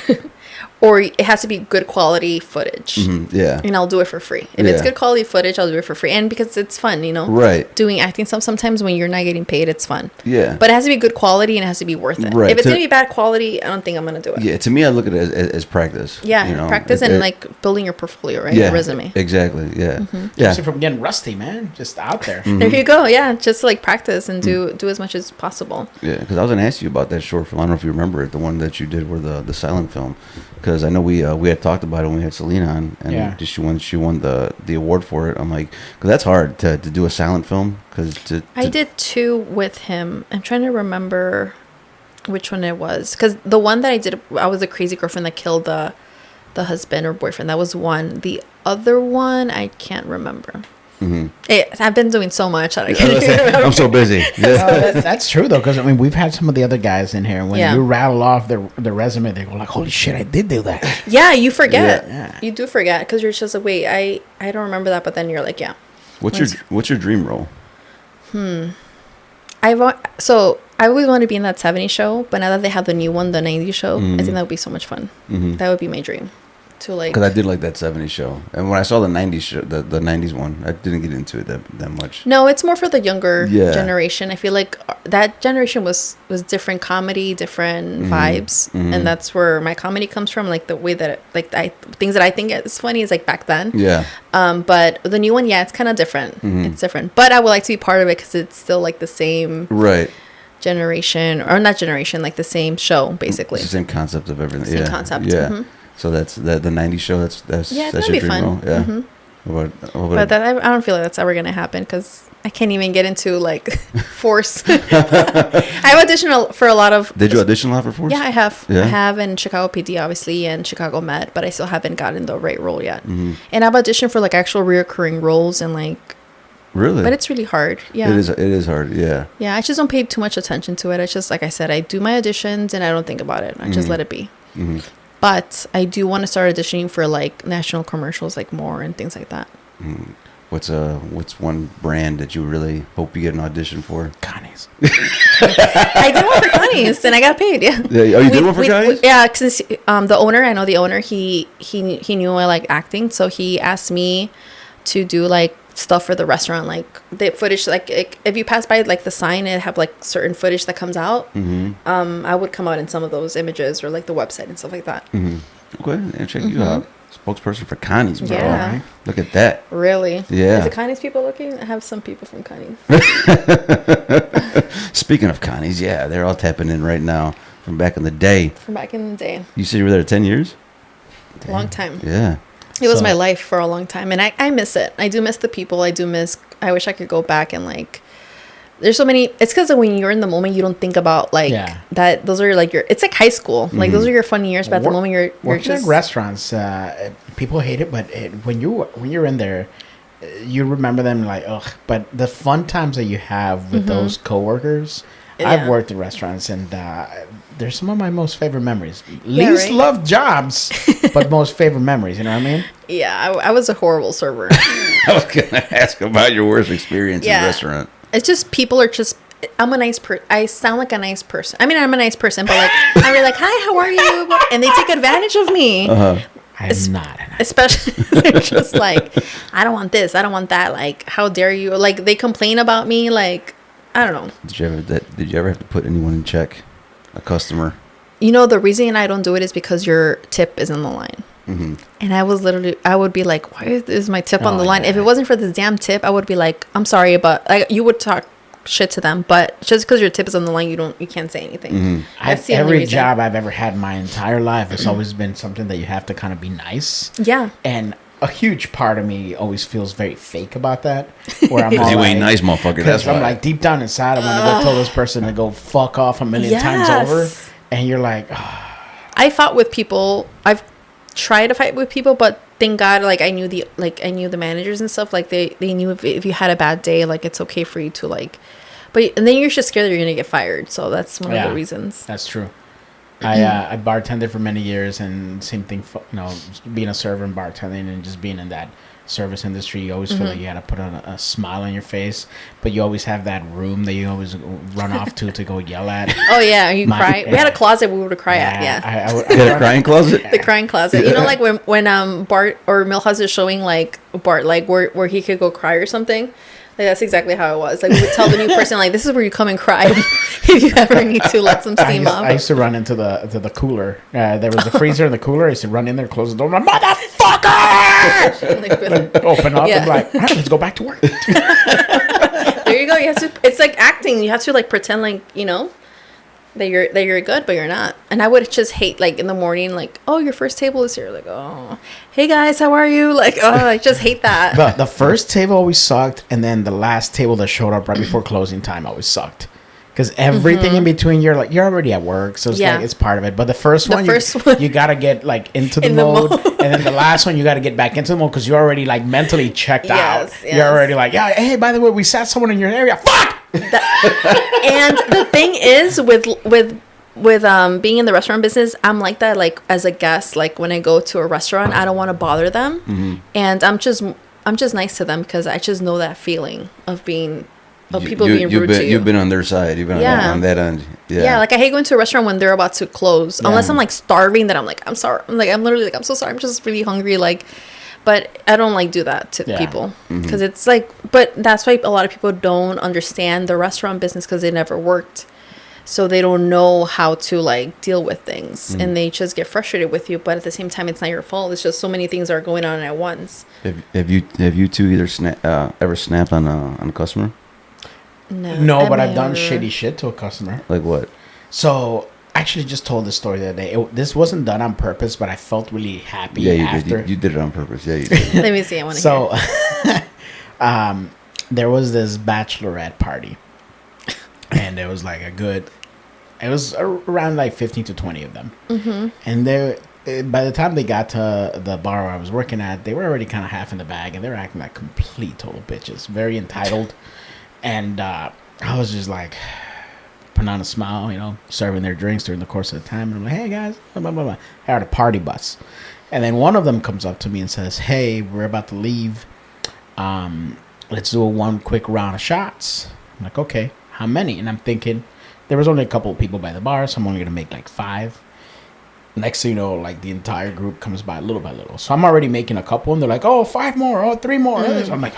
or it has to be good quality footage. Yeah. And I'll do it for free. If it's good quality footage, I'll do it for free. And because it's fun, you know? Right. Doing acting sometimes when you're not getting paid, it's fun. Yeah. But it has to be good quality and it has to be worth it. Right. If it's going to be bad quality, I don't think I'm going to do it. Yeah, to me, I look at it as practice. Yeah, you know? practice and like building your portfolio, right? Yeah, Your resume. Exactly, yeah. Yeah. Keeps you from getting rusty, man. Just out there. There you go. Yeah, just like practice and do as much as possible. Yeah, because I was going to ask you about that short film. I don't know if you remember it, the one that you did were the silent film. Because I know we had talked about it when we had Selena on, and she won the award for it. I'm like, because that's hard to do a silent film. I did 2 with him. I'm trying to remember which one it was. Because the one that I did, I was a crazy girlfriend that killed the husband or boyfriend. That was one. The other one, I can't remember. I've been doing so much that I can't even remember. I'm so busy. Yeah. That's true though, because I mean we've had some of the other guys in here. When you rattle off the resume, they go like, "Holy shit, I did do that." Yeah, you forget. Yeah. You do forget because you're just like, "Wait, I don't remember that." But then you're like, "Yeah." What's your dream role? I always wanted to be in that 70s show, but now that they have the new one, the 90s show, I think that would be so much fun. That would be my dream. To like, because I did like that 70s show, and when I saw the 90s show, the 90s one, I didn't get into it that much. No, it's more for the younger generation. I feel like that generation was different comedy, different vibes, and that's where my comedy comes from. Like the way that things that I think is funny is like back then. Yeah. But the new one, it's kind of different. It's different, but I would like to be part of it because it's still like the same generation, or not generation, like the same show basically. It's the same concept of everything. Same concept. Yeah. So that's the 90s show. That's your dream fun. role. Yeah. But I don't feel like that's ever gonna happen because I can't even get into like Force. I've auditioned for a lot of. Did you audition a lot for Force? Yeah, I have. Yeah? I have in Chicago PD, obviously, and Chicago Med, but I still haven't gotten the right role yet. And I've auditioned for like actual reoccurring roles and like. Really? But it's really hard. Yeah. It is hard. Yeah. Yeah, I just don't pay too much attention to it. It's just like I said, I do my auditions and I don't think about it. I just let it be. But I do want to start auditioning for like national commercials, like more and things like that. What's one brand that you really hope you get an audition for? Connie's. I did one for Connie's and I got paid. Yeah. Yeah. Oh, you did one for Connie's? Yeah, because the owner, I know the owner. He knew I like acting, so he asked me to do like stuff for the restaurant, like the footage, like if you pass by like the sign, it have like certain footage that comes out. I would come out in some of those images or like the website and stuff like that. Okay, and check you out. Spokesperson for Connie's, bro. Yeah. Right? Look at that. Really? Yeah. Is it Connie's people looking? I have some people from Connie's. Speaking of Connie's, yeah, they're all tapping in right now from back in the day. From back in the day. You said you were there 10 years? A long time. Yeah. It was my life for a long time, and I miss it. I do miss the people. I wish I could go back and like. There's so many. It's because when you're in the moment, you don't think about like that. Those are like it's like high school. Like those are your fun years. But at the moment, you're working just in restaurants. People hate it, but when you're in there, you remember them like ugh. But the fun times that you have with those coworkers. I've worked in restaurants, and they're some of my most favorite memories. Least loved jobs, but most favorite memories. You know what I mean? Yeah, I was a horrible server. I was gonna ask about your worst experience in a restaurant. It's just people are just. I'm a nice person. I sound like a nice person. I mean, I'm a nice person, but like I'm really like, hi, how are you? And they take advantage of me. I'm not. Especially, they're just like, I don't want this. I don't want that. Like, how dare you? Like, they complain about me. Like, I don't know. Did you ever have to put anyone in check? A customer? You know, the reason I don't do it is because your tip is on the line. And I would be like, why is my tip on the line? If it wasn't for this damn tip, I would be like, I'm sorry, but like, you would talk shit to them, but just because your tip is on the line, you can't say anything. Every job I've ever had my entire life, it's always been something that you have to kind of be nice. Yeah. And a huge part of me always feels very fake about that. Where I'm you ain't nice, motherfucker. That's why. I'm like deep down inside, I'm gonna go tell this person to go fuck off a million times over, and you're like, I fought with people. I've tried to fight with people, but thank God, like I knew the managers and stuff. Like they knew if you had a bad day, like it's okay for you to like, and then you're just scared that you're gonna get fired. So that's one of the reasons. That's true. I bartended for many years, and same thing, being a server and bartending and just being in that service industry, you always feel like you got to put on a smile on your face, but you always have that room that you always run off to go yell at. Oh yeah, you cry. We had a closet we would cry at. Yeah, You got a crying closet? the crying closet. You know, like when Bart or Milhouse is showing like Bart like where he could go cry or something. Like, that's exactly how it was. Like we would tell the new person like, this is where you come and cry if you ever need to let some steam off. I used to run into the cooler. There was a freezer in the cooler. I used to run in there, close the door, I'm like, motherfucker! Open up and like, all right, let's go back to work. There you go. You have to. It's like acting. You have to like pretend like that you're good, but you're not. And I would just hate like in the morning, like, oh, your first table is here. Like, oh, hey guys, how are you? Like, oh, I just hate that. But the first table always sucked, and then the last table that showed up right before closing time always sucked. Because everything in between, you're already at work, so it's like it's part of it. But the first one, you gotta get like into the mode, and then the last one you gotta get back into the mode because you're already like mentally checked out. Yes. You're already like, yeah, hey, by the way, we sat someone in your area. Fuck. And the thing is with being in the restaurant business, I'm like that. Like as a guest, like when I go to a restaurant, I don't want to bother them, and I'm just nice to them because I just know that feeling of being. People being rude to you. You've been on their side. You've been on that end. Yeah, like I hate going to a restaurant when they're about to close. Unless I'm like starving, then I'm like, I'm sorry. I'm literally like, I'm so sorry. I'm just really hungry. Like, but I don't like do that to people because it's like, but that's why a lot of people don't understand the restaurant business because they never worked. So they don't know how to like deal with things and they just get frustrated with you. But at the same time, it's not your fault. It's just so many things are going on at once. Have you two either ever snapped on a customer? No, but I've done shitty shit to a customer. Like what? So I actually just told this story the other day. This wasn't done on purpose, but I felt really happy after. You did it on purpose. Yeah, you did. Let me see. I want to hear. There was this bachelorette party. And there was like it was around like 15 to 20 of them. Mm-hmm. And by the time they got to the bar where I was working at, they were already kind of half in the bag. And they were acting like complete total bitches. Very entitled. And I was just like, putting on a smile, serving their drinks during the course of the time. And I'm like, hey, guys, blah, blah, blah, blah. I had a party bus. And then one of them comes up to me and says, hey, we're about to leave. Let's do one quick round of shots. I'm like, okay, how many? And I'm thinking, there was only a couple of people by the bar, so I'm only going to make like 5. Next thing you know, like the entire group comes by little. So I'm already making a couple, and they're like, oh, 5 more, oh, 3 more. So I'm like,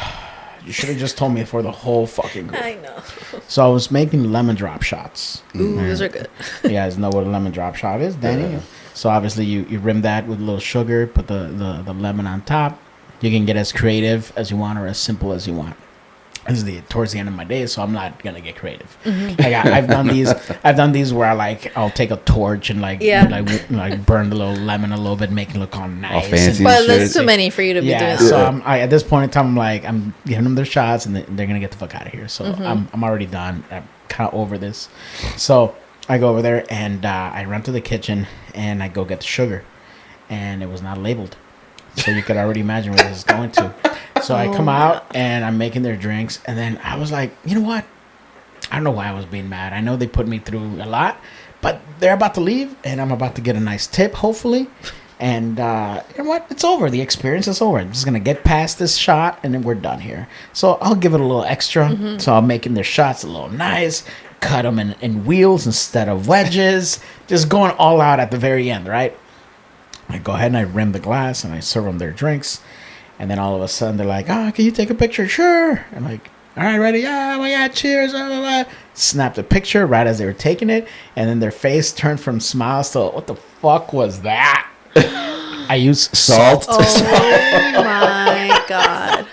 you should have just told me for the whole fucking group. I know. So I was making lemon drop shots. Ooh, those are good. You guys know what a lemon drop shot is, Danny? Yeah. So obviously you rim that with a little sugar, put the lemon on top. You can get as creative as you want or as simple as you want. This is towards the end of my day, so I'm not gonna get creative. Mm-hmm. Like I've done these where I'll take a torch and like burn the little lemon a little bit, make it look all nice. All fancy. But there's too many for you to be doing. So at this point in time, I'm giving them their shots, and they're gonna get the fuck out of here. So I'm already done. I'm kind of over this. So I go over there and I run to the kitchen and I go get the sugar, and it was not labeled. So you could already imagine where this is going to. So I come out and I'm making their drinks, and then I was like, you know what? I don't know why I was being mad. I know they put me through a lot, but they're about to leave, and I'm about to get a nice tip, hopefully. And you know what? It's over. The experience is over. I'm just going to get past this shot, and then we're done here. So I'll give it a little extra. Mm-hmm. So I'm making their shots a little nice, cut them in wheels instead of wedges, just going all out at the very end, right? I go ahead and I rim the glass, and I serve them their drinks. And then all of a sudden, they're like, can you take a picture? Sure. I'm like, all right, ready? Yeah, well, yeah, cheers. Blah, blah, blah. Snapped a picture right as they were taking it. And then their face turned from smiles to, what the fuck was that? I used salt. Oh, my God.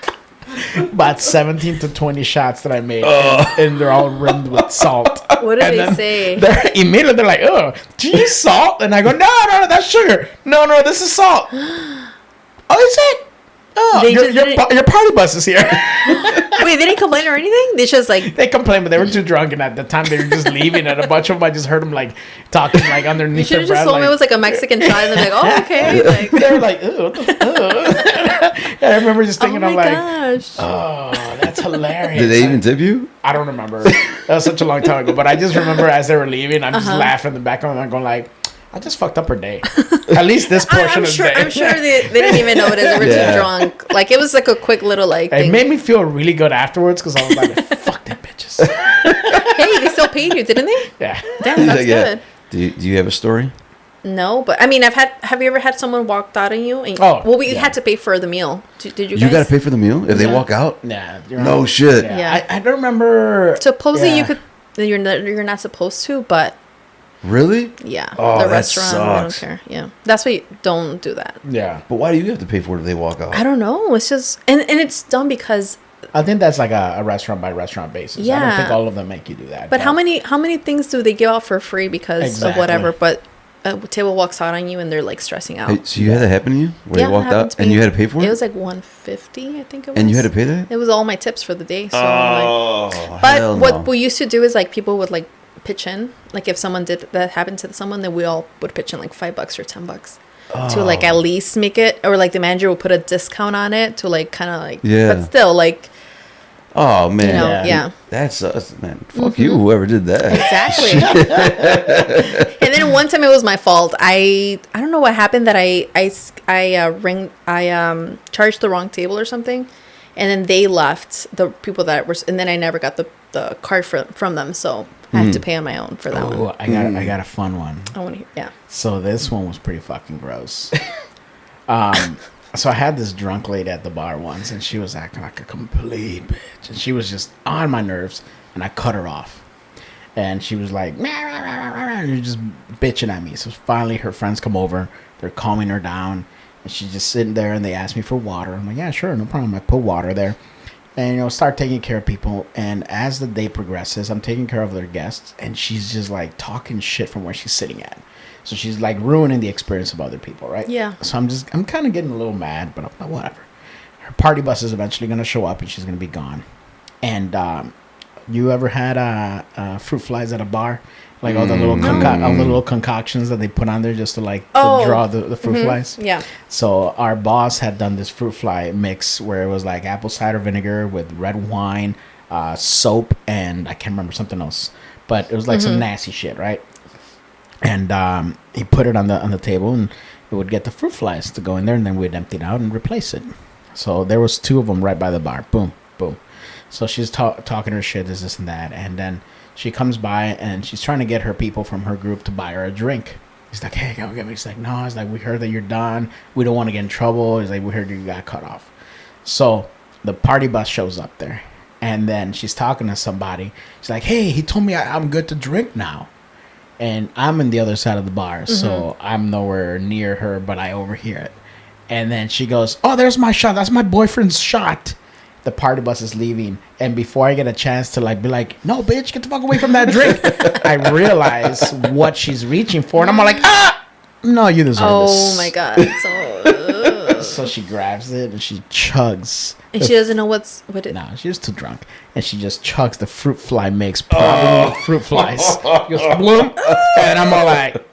About 17 to 20 shots that I made. And they're all rimmed with salt. What did they say? Immediately, they're like, oh, do you use salt? And I go, no, that's sugar. No, this is salt. Oh, is it? Oh, your party bus is here. Wait, they didn't complain or anything? They just like... They complained, but they were too drunk, and at the time they were just leaving, and a bunch of them, I just heard them like talking like underneath their breath. You should have just told me it was like a Mexican shot, and they're like, oh, okay. Like, they were like, I remember just thinking, I'm like, gosh. Oh, that's hilarious. Did they even tip you? I don't remember. That was such a long time ago, but I just remember as they were leaving, I'm just laughing in the background, and I'm going like, I just fucked up her day. At least this portion of the day. I'm sure they didn't even know it. They were too drunk. Like, it was like a quick little like thing. It made me feel really good afterwards because I was like, fuck them bitches. Hey, they still paid you, didn't they? Yeah. Damn, that's good. Do you have a story? No, but I mean, have you ever had someone walked out on you? And, we had to pay for the meal. Did you guys? You got to pay for the meal if they walk out? Yeah. No shit. Yeah. I don't remember. Supposedly you could. You're not supposed to, but. Really? Yeah. Oh, the that restaurant. sucks. I don't care. Yeah. That's why you don't do that. Yeah. But why do you have to pay for it if they walk out? I don't know. It's just and it's dumb because. I think that's like a restaurant by restaurant basis. Yeah. I don't think all of them make you do that. But how many things do they give out for free because of whatever? But a table walks out on you and they're like stressing out. Hey, so you had that happen to you? Where they walked it happened out to me. and you had to pay for it? It was like $150, I think it was. And you had to pay that? It was all my tips for the day. So hell what no. we used to do is like people would like pitch in. Like if someone did that happened to someone, then we all would pitch in like $5 or $10 to like at least make it, or like the manager would put a discount on it to like kind of like. Yeah. But still like. Oh man, You know, yeah. That's man. Fuck you, whoever did that. Exactly. And then one time it was my fault. I don't know what happened that I charged the wrong table or something, and then they left the people that were, and then I never got the card from them, so I had to pay on my own for that one. Oh, I got a fun one. I want to hear. Yeah. So this one was pretty fucking gross. So I had this drunk lady at the bar once, and she was acting like a complete bitch, and she was just on my nerves, and I cut her off, and she was like, you're just bitching at me. So finally, her friends come over, they're calming her down, and she's just sitting there, and they ask me for water. I'm like, yeah, sure, no problem. I put water there, and start taking care of people. And as the day progresses, I'm taking care of their guests, and she's just like talking shit from where she's sitting at. So she's like ruining the experience of other people, right? Yeah. So I'm kind of getting a little mad, but I'm like, whatever. Her party bus is eventually going to show up and she's going to be gone. And you ever had fruit flies at a bar? Like all the little concoctions that they put on there just to like to draw the fruit flies? Yeah. So our boss had done this fruit fly mix where it was like apple cider vinegar with red wine, soap, and I can't remember something else. But it was like some nasty shit, right? And he put it on the table, and it would get the fruit flies to go in there, and then we'd empty it out and replace it. So there was 2 of them right by the bar. Boom, boom. So she's talking her shit, this and that, and then she comes by, and she's trying to get her people from her group to buy her a drink. He's like, hey, go get me. He's like, no. He's like, we heard that you're done. We don't want to get in trouble. He's like, we heard you got cut off. So the party bus shows up there, and then she's talking to somebody. She's like, hey, he told me I'm good to drink now. And I'm in the other side of the bar, so I'm nowhere near her, but I overhear it. And then she goes, oh, there's my shot. That's my boyfriend's shot. The party bus is leaving. And before I get a chance to like be like, no, bitch, get the fuck away from that drink, I realize what she's reaching for. And I'm like, no, you deserve this. Oh, my God. So she grabs it and she chugs. And she doesn't know what it... No, she's too drunk. And she just chugs the fruit fly mix, probably with fruit flies. She goes, bloom. And I'm all like...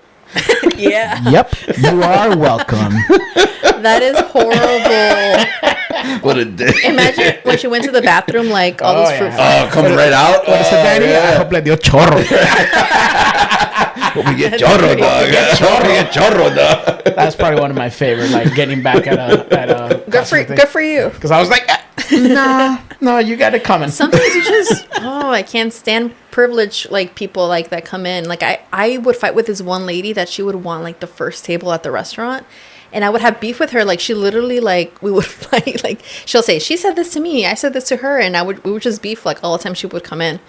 Yeah. Yep, you are welcome. That is horrible. What a day. Imagine when she went to the bathroom, like all those fruit flies. Oh, coming right out. What is it, Danny? I hope le dio chorro. We get chorro, dog. We get chorro, dog. That's probably one of my favorite, like getting back at a good for you. Because I was like, no, you got it coming. Sometimes you just, I can't stand privilege, like people like that come in. Like I would fight with this one lady that she would want like the first table at the restaurant. And I would have beef with her. Like she literally like, we would fight. Like she'll say, she said this to me. I said this to her. And we would just beef like all the time she would come in.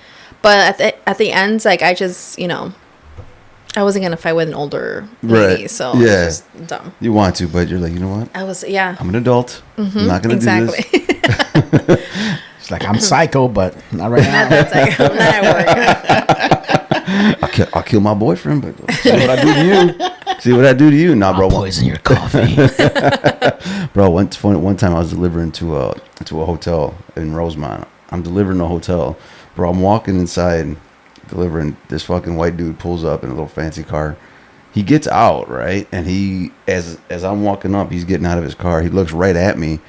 But at the end, like I just, I wasn't going to fight with an older lady. Right. So yeah. it's just dumb. You want to, but you're like, you know what? I'm an adult. I'm not going to do this. She's like, I'm psycho, but not right now. I'm not at work. I'll kill my boyfriend, but see what I do to you. See what I do to you. Nah, bro. I'll poison your coffee. Bro, one time I was delivering to a hotel in Rosemont. I'm delivering a hotel. Bro, I'm walking inside delivering. This fucking white dude pulls up in a little fancy car. He gets out, right? And he, as I'm walking up, he's getting out of his car. He looks right at me,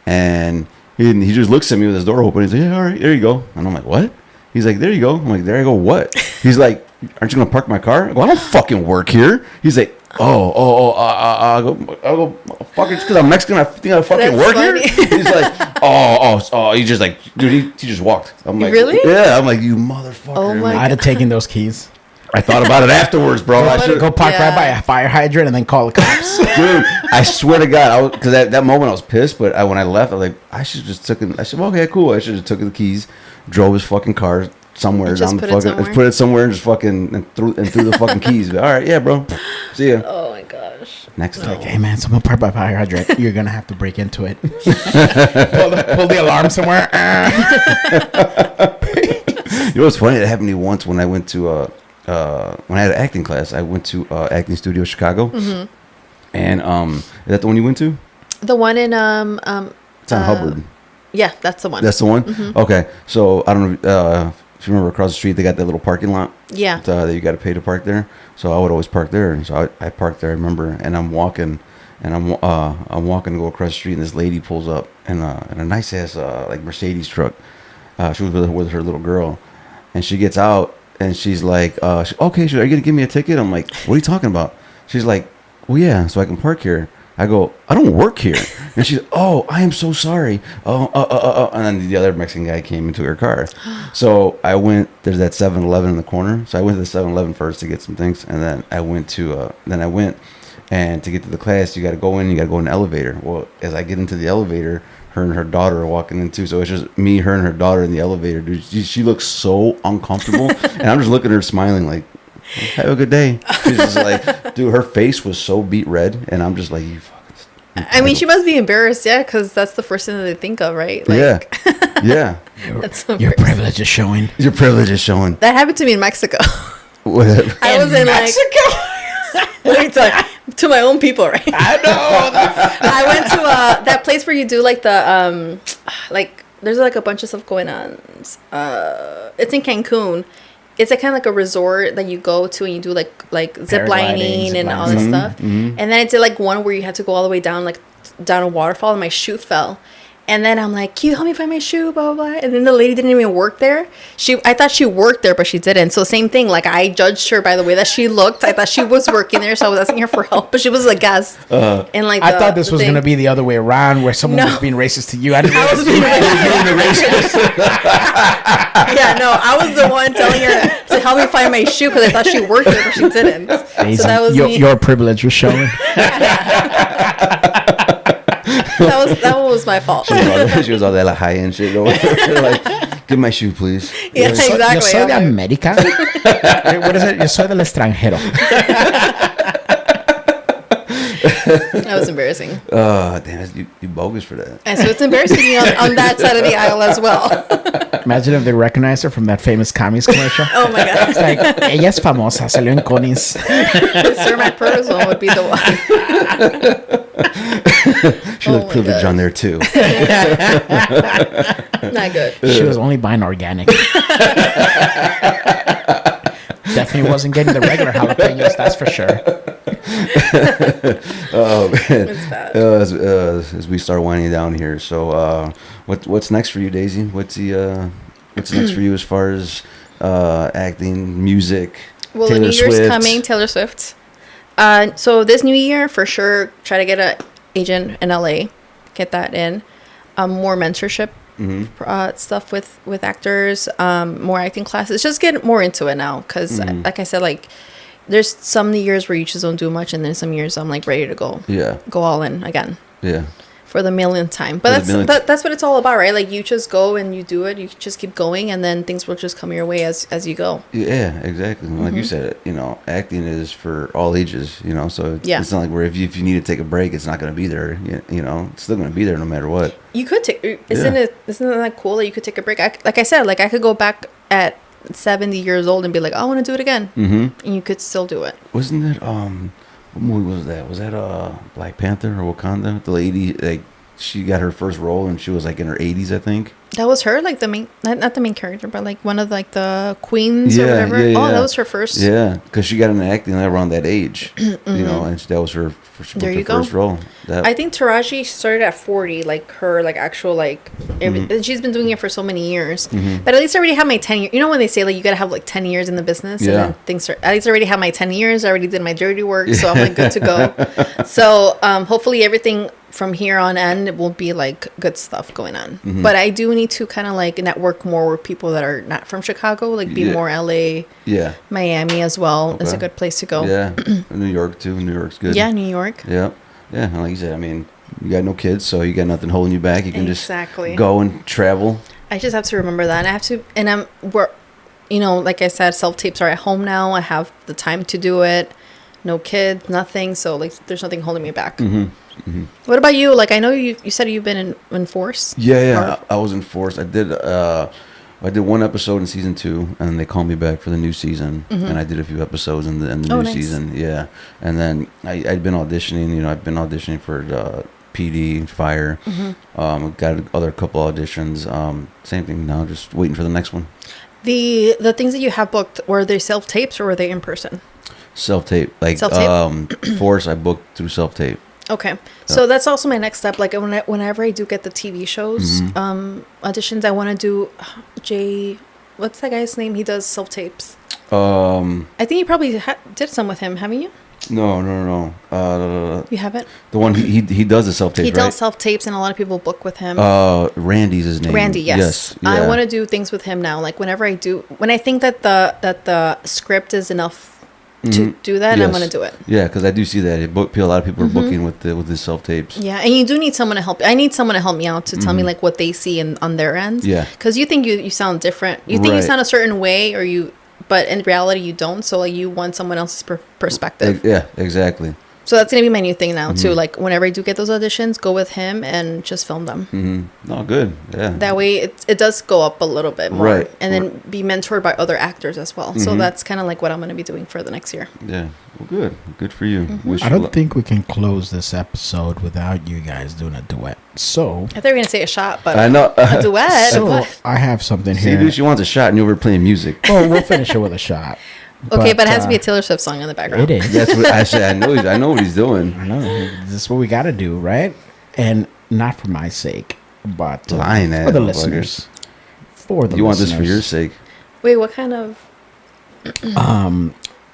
and he just looks at me with his door open. He's like, yeah, all right, there you go. And I'm like, what? He's like, there you go. I'm like, there I go. What? He's like, aren't you gonna park my car? I go, I don't fucking work here. He's like, I go, fucking, just because I'm Mexican, I think I fucking That's work funny. here. He's like, he just like, dude, he just walked. I'm like, Really? Yeah. I'm like, you motherfucker. Oh my I'd have taken those keys. I thought about it afterwards, bro. I should Go park right by a fire hydrant and then call the cops. Dude, I swear to God, because that moment I was pissed, but when I left, I was like, I should just took it. I said, okay, cool. I should have took the keys, drove his fucking car somewhere Just down the put it fucking, somewhere? put it somewhere and just fucking and threw the fucking keys. But, all right, yeah, bro. See ya. Oh my gosh. Next time. Like, hey man, someone parked by a fire hydrant. You're gonna have to break into it. pull the alarm somewhere. You know what's funny? That happened to me once when I went to when I had an acting class. I went to Acting Studio Chicago, and is that the one you went to? The one in It's on Hubbard. Yeah, that's the one. That's the one. Okay, so I don't know if you remember across the street they got that little parking lot. Yeah. That you got to pay to park there. So I would always park there, and so I parked there. I remember, and I'm walking, and I'm walking to go across the street, and this lady pulls up in a nice ass like Mercedes truck. She was with her little girl, and she gets out, and she's like, okay, are you gonna give me a ticket? I'm like, what are you talking about? She's like, well, yeah, so I can park here. I go, I don't work here. And she's, oh, I am so sorry. And then the other Mexican guy came into her car. So I went, there's that 7-Eleven in the corner. So I went to the 7-Eleven first to get some things. And then I went and to get to the class, you got to go in the elevator. Well, as I get into the elevator, her and her daughter are walking in too. So it's just me, her, and her daughter in the elevator. Dude, she looks so uncomfortable. And I'm just looking at her smiling like, have a good day. She's just like, dude, her face was so beat red, and I'm just like, you fucking. I mean, she must be embarrassed, yeah, because that's the first thing that they think of, right? Like, yeah. That's so Your embarrassing. privilege is showing. Your privilege is showing. That happened to me in Mexico. Whatever. I was in Mexico. To my own people, right? I know. I went to that place where you do like the like there's like a bunch of stuff going on. It's in Cancun. It's kind of like a resort that you go to and you do like zip lining and all this stuff. And then I did like one where you had to go all the way down down a waterfall and my shoe fell. And then I'm like, can you help me find my shoe, blah, blah, blah. And then the lady didn't even work there. I thought she worked there, but she didn't. So same thing. Like, I judged her by the way that she looked. I thought she was working there, so I was asking her for help. But she was a guest. And like, I thought this was going to be the other way around, where someone was being racist to you. I was being racist. Yeah, no, I was the one telling her to help me find my shoe because I thought she worked there, but she didn't. Daisy, So that was me. your privilege was showing. That was my fault. She was all that like high end shit. Like, give my shoe, please. Yeah, exactly. Yo soy de I'm América. What is it? Yo soy del extranjero. That was embarrassing. Damn, you bogus for that. And so it's embarrassing to me on that side of the aisle as well. Imagine if they recognized her from that famous commies commercial. Oh my god. It's like, ella es famosa, salió en Connie's. Sir, my person would be the one. She Oh looked my privilege God. on there too. Not good. She was only buying organic. Definitely wasn't getting the regular jalapenos, that's for sure. Oh man. It's bad. As we start winding down here, so what's next for you, Daisy? What's next for you as far as acting, music? Well, Taylor the New Year's Swift? coming, Taylor Swift. So this new year, for sure, try to get an agent in LA, get that in. More mentorship stuff with actors, more acting classes. Just get more into it now, because like I said, like there's some years where you just don't do much, and then some years I'm like ready to go all in again. Yeah. For the millionth time. But that's what it's all about, right? Like you just go and you do it. You just keep going, and then things will just come your way as you go. Yeah, exactly. Like you said, acting is for all ages, so it's not like where if you need to take a break, it's not going to be there, it's still going to be there no matter what. You could take, isn't that cool that you could take a break? Like I said, like I could go back at 70 years old and be like, I want to do it again. And you could still do it. Wasn't that, what movie was that? Was that Black Panther or Wakanda? The lady, like, she got her first role and she was like in her 80s, I think. That was her, like the main, not the main character, but like one of like the queens or Yeah, whatever. yeah, Oh, yeah. that was her first. Yeah, because she got into acting around that age, you know, and that was her There you first go. role. That, I think Taraji started at 40, like her like actual like and she's been doing it for so many years. But at least I already have my 10 years. You know when they say like you gotta have like 10 years in the business, Yeah. and then things are, at least I already have my 10 years. I already did my dirty work, so I'm like good to go. So hopefully everything from here on end will be like good stuff going on. But I do need to kind of like network more with people that are not from Chicago, like be Yeah. more LA, yeah, Miami as well is a Okay. good place to go. yeah, New York too. New York's good. Yeah, New York. Yeah, yeah. And like you said, I mean, you got no kids, so you got nothing holding you back. You can Exactly. just go and travel. I just have to remember that. And I have to, and we're, you know, like I said, self tapes are at home now. I have the time to do it. No kids, nothing. So like, there's nothing holding me back. What about you? Like, I know you said you've been in Force. Yeah. I was in Force. I did one episode in season 2, and they called me back for the new season, and I did a few episodes in the new nice. season. Yeah, and then I'd been auditioning. You know, I've been auditioning for PD, Fire. Got other couple auditions. Same thing now. Just waiting for the next one. The things that you have booked, were they self tapes or were they in person? Self tape, like Self-tape? Force. I booked through self tape. Okay, so that's also my next step. Like whenever I do get the TV shows auditions, I want to do what's that guy's name? He does self tapes. I think you probably did some with him, haven't you? No. You haven't? The one he does the self tape. He right? does self tapes, and a lot of people book with him. Randy's his name. Randy, yes. Yeah. I want to do things with him now. Like whenever I do, when I think that the script is enough to do that, I'm going to do it. Yeah, because I do see that. A lot of people are booking with his self tapes. Yeah, and you do need someone to help. I need someone to help me out to tell me like what they see on their end. Yeah. Because you think you sound different. You think you Right. sound a certain way, but in reality you don't. So like you want someone else's perspective. Yeah, exactly. So that's gonna be my new thing now too. Like whenever I do get those auditions, go with him and just film them. No, good. Yeah. That way it does go up a little bit more, Right. and then be mentored by other actors as well. So that's kind of like what I'm gonna be doing for the next year. Yeah. Well, good for you. Wish I you don't luck. think we can close this episode without you guys doing a duet. So, I thought you were gonna say a shot, but I know. a duet. so What? I have something See, here. dude, she wants a shot, and you were playing music. Oh, we'll finish it with a shot. Okay, but it has to be a Taylor Swift song in the background. It is. That's what I said. I know what he's doing. I know. This is what we got to do, right? And not for my sake, but Lying for ass the motherfuckers. listeners. For the You want this for your listeners. sake. Wait, what kind of?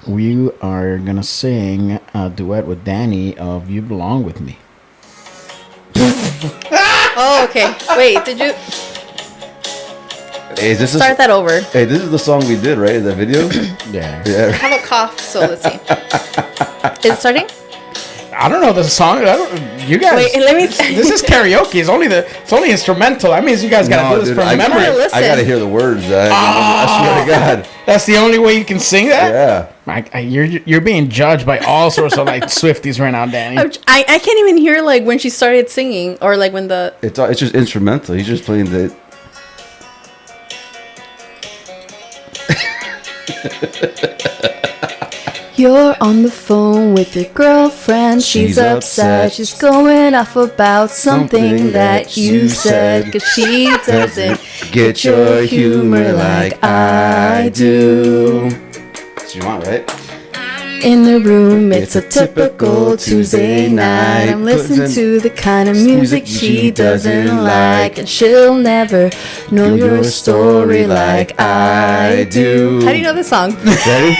We are going to sing a duet with Danny of You Belong With Me. Oh, okay. Wait, did you Hey, this start that over? Hey, this is the song we did, right? That video. Yeah. I Yeah. have a cough, so let's see. Is it starting? I don't know the song. You guys. Wait, let me. This is karaoke. It's only instrumental. That means you guys got to do this from memory. gotta listen. I gotta hear the words. I swear to God. That's the only way you can sing that. Yeah. You're being judged by all sorts of like Swifties right now, Danny. I can't even hear like when she started singing or like when the. It's just instrumental. He's just playing the. You're on the phone with your girlfriend. She's upset. She's going off about something that you said. Cause she doesn't Get your humor like I do. That's what you want, right? in the room. It's a typical Tuesday night. I'm listening to the kind of music she doesn't like, and she'll never know your story like I do. How do you know this song? Ready?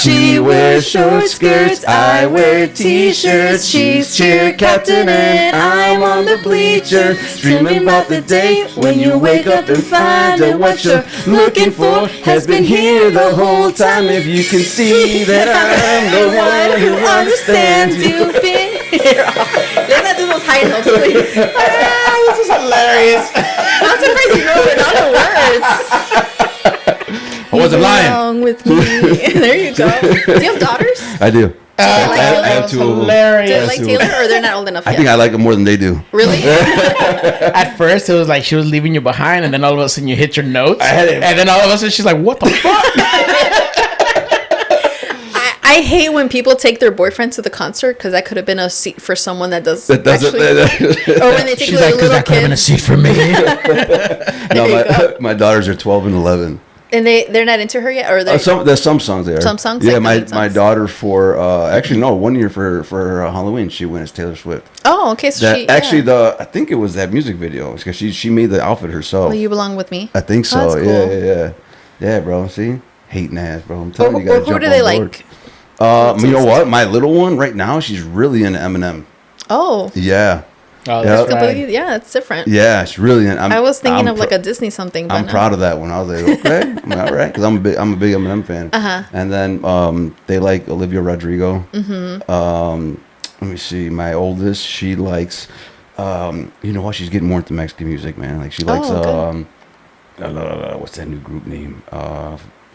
She wears short skirts, I wear t-shirts. She's cheer captain and I'm on the bleacher, dreaming about the day when you wake up and find that what you're looking for has been here the whole time. If you can see that I'm the one who understands you. Been here. Let's not do those high notes, please. This is hilarious. I'm surprised you know it, not the words. I wasn't lying. Along with me. There you go. Do you have daughters? I do. I have two of them. Hilarious. Do they like Taylor or they're not old enough I yet? think I like them more than they do. Really? At first, it was like she was leaving you behind, and then all of a sudden you hit your notes, had it. and then all of a sudden she's like, "What the fuck?" I I hate when people take their boyfriend to the concert because that could have been a seat for someone that does. Or when they take She's like, because little that could have been a kids. seat for me. No, my daughters are 12 and 11. And they're not into her yet, or There's some songs there. Some songs, Yeah, like my the lead songs? daughter for actually no, 1 year for Halloween she went as Taylor Swift. Oh, okay. So That she actually I think it was that music video because she made the outfit herself. Will You Belong with Me? I think so. Oh, that's cool. Yeah, bro. See, hating ass, bro. I'm telling Or, you, you gotta or who jump do on they board. like? You know what? My little one right now, she's really into Eminem. Oh, Yeah, Oh, Yeah. that's right. completely. Yeah, it's different. yeah, she's really. I was thinking I'm of like a Disney something. But I'm no. proud of that one. I was like, okay, I'm all right, because I'm a big Eminem fan. Uh-huh. And then they like Olivia Rodrigo. Mm-hmm. Let me see. My oldest, she likes. You know what? She's getting more into Mexican music, man. Like she likes good. what's that new group name?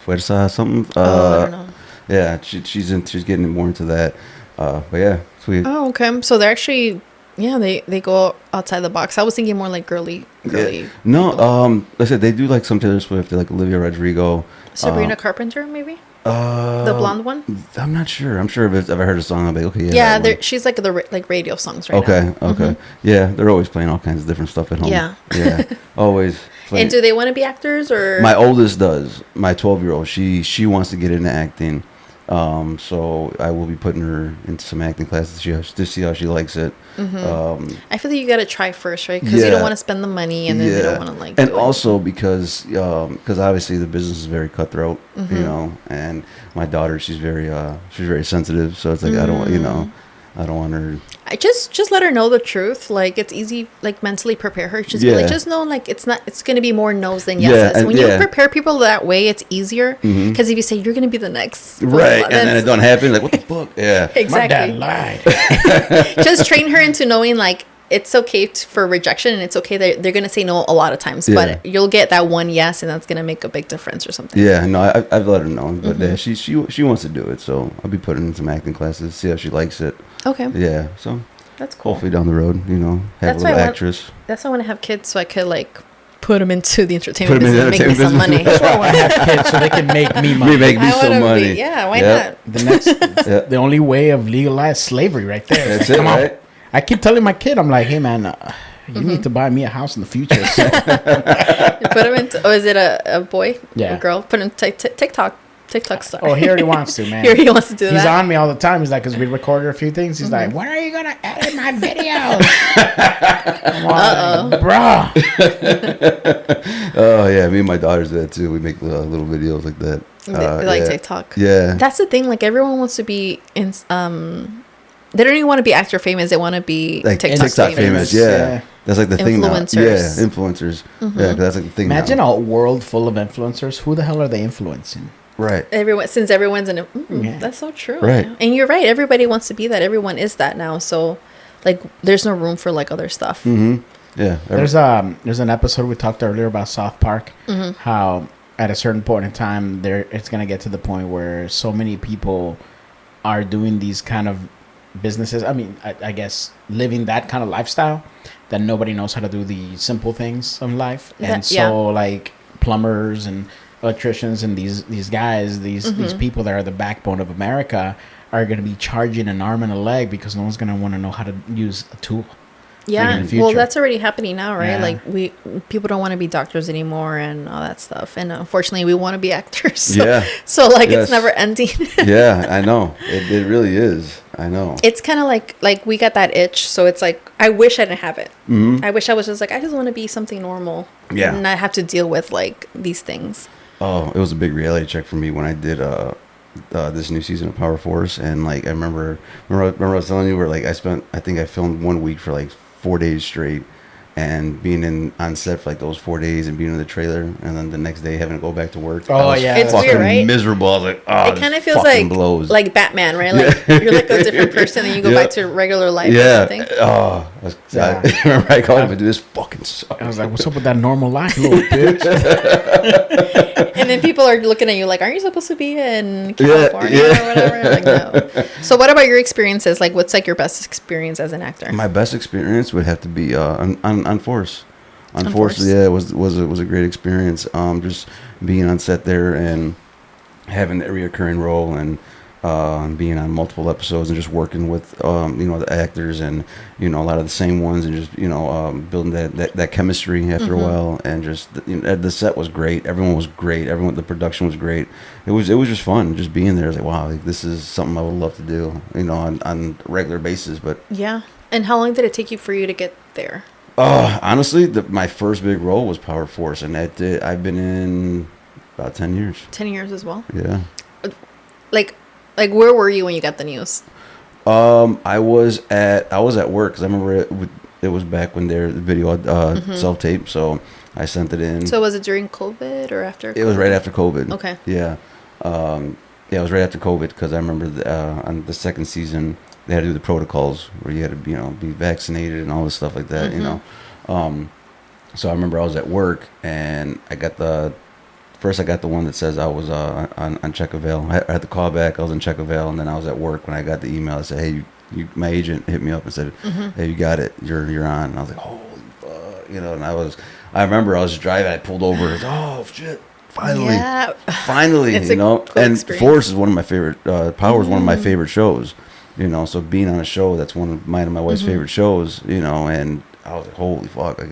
Fuerza something. I don't know. Yeah, she's getting more into that. But yeah, sweet. Oh, okay. So they're actually, yeah, they go outside the box. I was thinking more like girly. Yeah. No, people. like I said, they do like some Taylor Swift. They like Olivia Rodrigo. Sabrina Carpenter, maybe the blonde one. I'm not sure. I'm sure if I've ever heard a song, I'll be like, okay, yeah. Yeah, that one. she's like the like radio songs right Okay, now. okay. Yeah, they're always playing all kinds of different stuff at home. Yeah. Yeah, always. playing. And do they want to be actors or? My oldest does. My 12-year-old. She wants to get into acting. So I will be putting her into some acting classes to see how she likes it. I feel like you got to try first, right? Because you don't want to spend the money and then you don't want to like. And do it. also because obviously the business is very cutthroat, you know. And my daughter, she's very sensitive, so it's like I don't want her. I just let her know the truth. Like it's easy, like mentally prepare her. Just be like, just know, like it's gonna be more no's than yeses. and- When you prepare people that way, it's easier. Because if you say you're gonna be the next, Right, and then it don't happen. Like what the fuck? Yeah. My dad exactly. lied. Just train her into knowing like it's okay for rejection and it's okay that they're gonna say no a lot of times, Yeah. but you'll get that one yes, and that's gonna make a big difference or something. Yeah, no, I've let her know, but yeah, she wants to do it, so I'll be putting her in some acting classes, see how she likes it. Okay, Yeah, so that's cool. hopefully down the road, have That's a why little I want- actress. That's why I want to have kids so I could like put them into the entertainment Put 'em in business the and make me some entertainment money. That's why I want to have kids so they can make me money. Make me I some wanna money. yeah, why Yep. not? The next, Yeah. the only way of legalized slavery, right there. That's Like, it, come on. right? I keep telling my kid, I'm like, hey man, you need to buy me a house in the future. So. Put him into. Oh, is it a boy? Yeah. A girl? Put him TikTok star. Oh, he already wants to, man. He already wants to do He's that. on me all the time. He's like, because we recorded a few things. He's like, when are you gonna edit my videos? I'm like, bro. Oh yeah, me and my daughters do that too. We make little videos like that. They like yeah. TikTok. Yeah. That's the thing. Like everyone wants to be in. They don't even want to be actor famous. They want to be Like TikTok, famous. Yeah. Yeah. That's like the thing now. Influencers. Yeah, influencers. Yeah, 'cause that's like the thing Imagine now. a world full of influencers. Who the hell are they influencing? Right. Since everyone's in. Yeah. That's so true. Right. Yeah. And you're right. Everybody wants to be that. Everyone is that now. So, like, there's no room for like other stuff. Mm-hmm. Yeah. There's an episode we talked earlier about South Park. How at a certain point in time it's gonna get to the point where so many people are doing these kind of businesses. I mean, I guess living that kind of lifestyle that nobody knows how to do the simple things of life, and like plumbers and electricians and these guys, these people that are the backbone of America are going to be charging an arm and a leg because no one's going to want to know how to use a tool. Yeah, in the well, future. that's already happening now, right? Yeah. Like people don't want to be doctors anymore and all that stuff, and unfortunately, we want to be actors. So, Yeah. So like, Yes. it's never ending. Yeah, I know. It really is. I know. It's kind of like we got that itch, so it's like I wish I didn't have it. Mhm. I wish I was just like I just want to be something normal. Yeah. And not have to deal with like these things. Oh, it was a big reality check for me when I did this new season of Power Force, and like I remember I was telling you where like I filmed 1 week for like 4 days straight, and being on set for like those 4 days and being in the trailer, and then the next day having to go back to work. Oh, I was yeah. It's fucking weird, right? miserable. I was like, oh, It kind of feels blows. like Batman, right? Like you're like a different person, and you go Yeah. back to regular life. Or Yeah. something. Oh, Yeah. I remember I called him and do this fucking sucks. I was like, what's up with that normal life, little bitch? And then people are looking at you like, aren't you supposed to be in California yeah. or whatever? Like, no. So what about your experiences? Like, what's like your best experience as an actor? My best experience would have to be on Force. On Force, Force. yeah, it was a great experience. Just being on set there and having that reoccurring role, and and being on multiple episodes and just working with the actors and a lot of the same ones and just building that chemistry after a while, and just the set was great. Everyone was great. The production was great. It was just fun just being there. I was like, wow, like, this is something I would love to do on a regular basis. But yeah. And how long did it take you for you to get there? Honestly, my first big role was Power Force, and I've been in about 10 years. 10 years as well. Yeah. Like where were you when you got the news? I was at work, because I remember it was back when the video self tape, so I sent it in. So was it during COVID or after? It was right after COVID. Okay. Yeah. It was right after COVID, because I remember on the second season they had to do the protocols where you had to be vaccinated and all this stuff like that. So I remember I was at work and I got the one that says I was on check avail. I had the call back. I was in check avail, and then I was at work when I got the email. I said, "Hey, my agent hit me up and said, hey, you got it. You're on." And I was like, "Holy fuck!" And I remember I was driving. I pulled over. And oh shit! Finally, finally, it's And experience. Force is one of my favorite. Power is one of my favorite shows. So being on a show that's one of mine and my wife's favorite shows. And I was like, "Holy fuck!"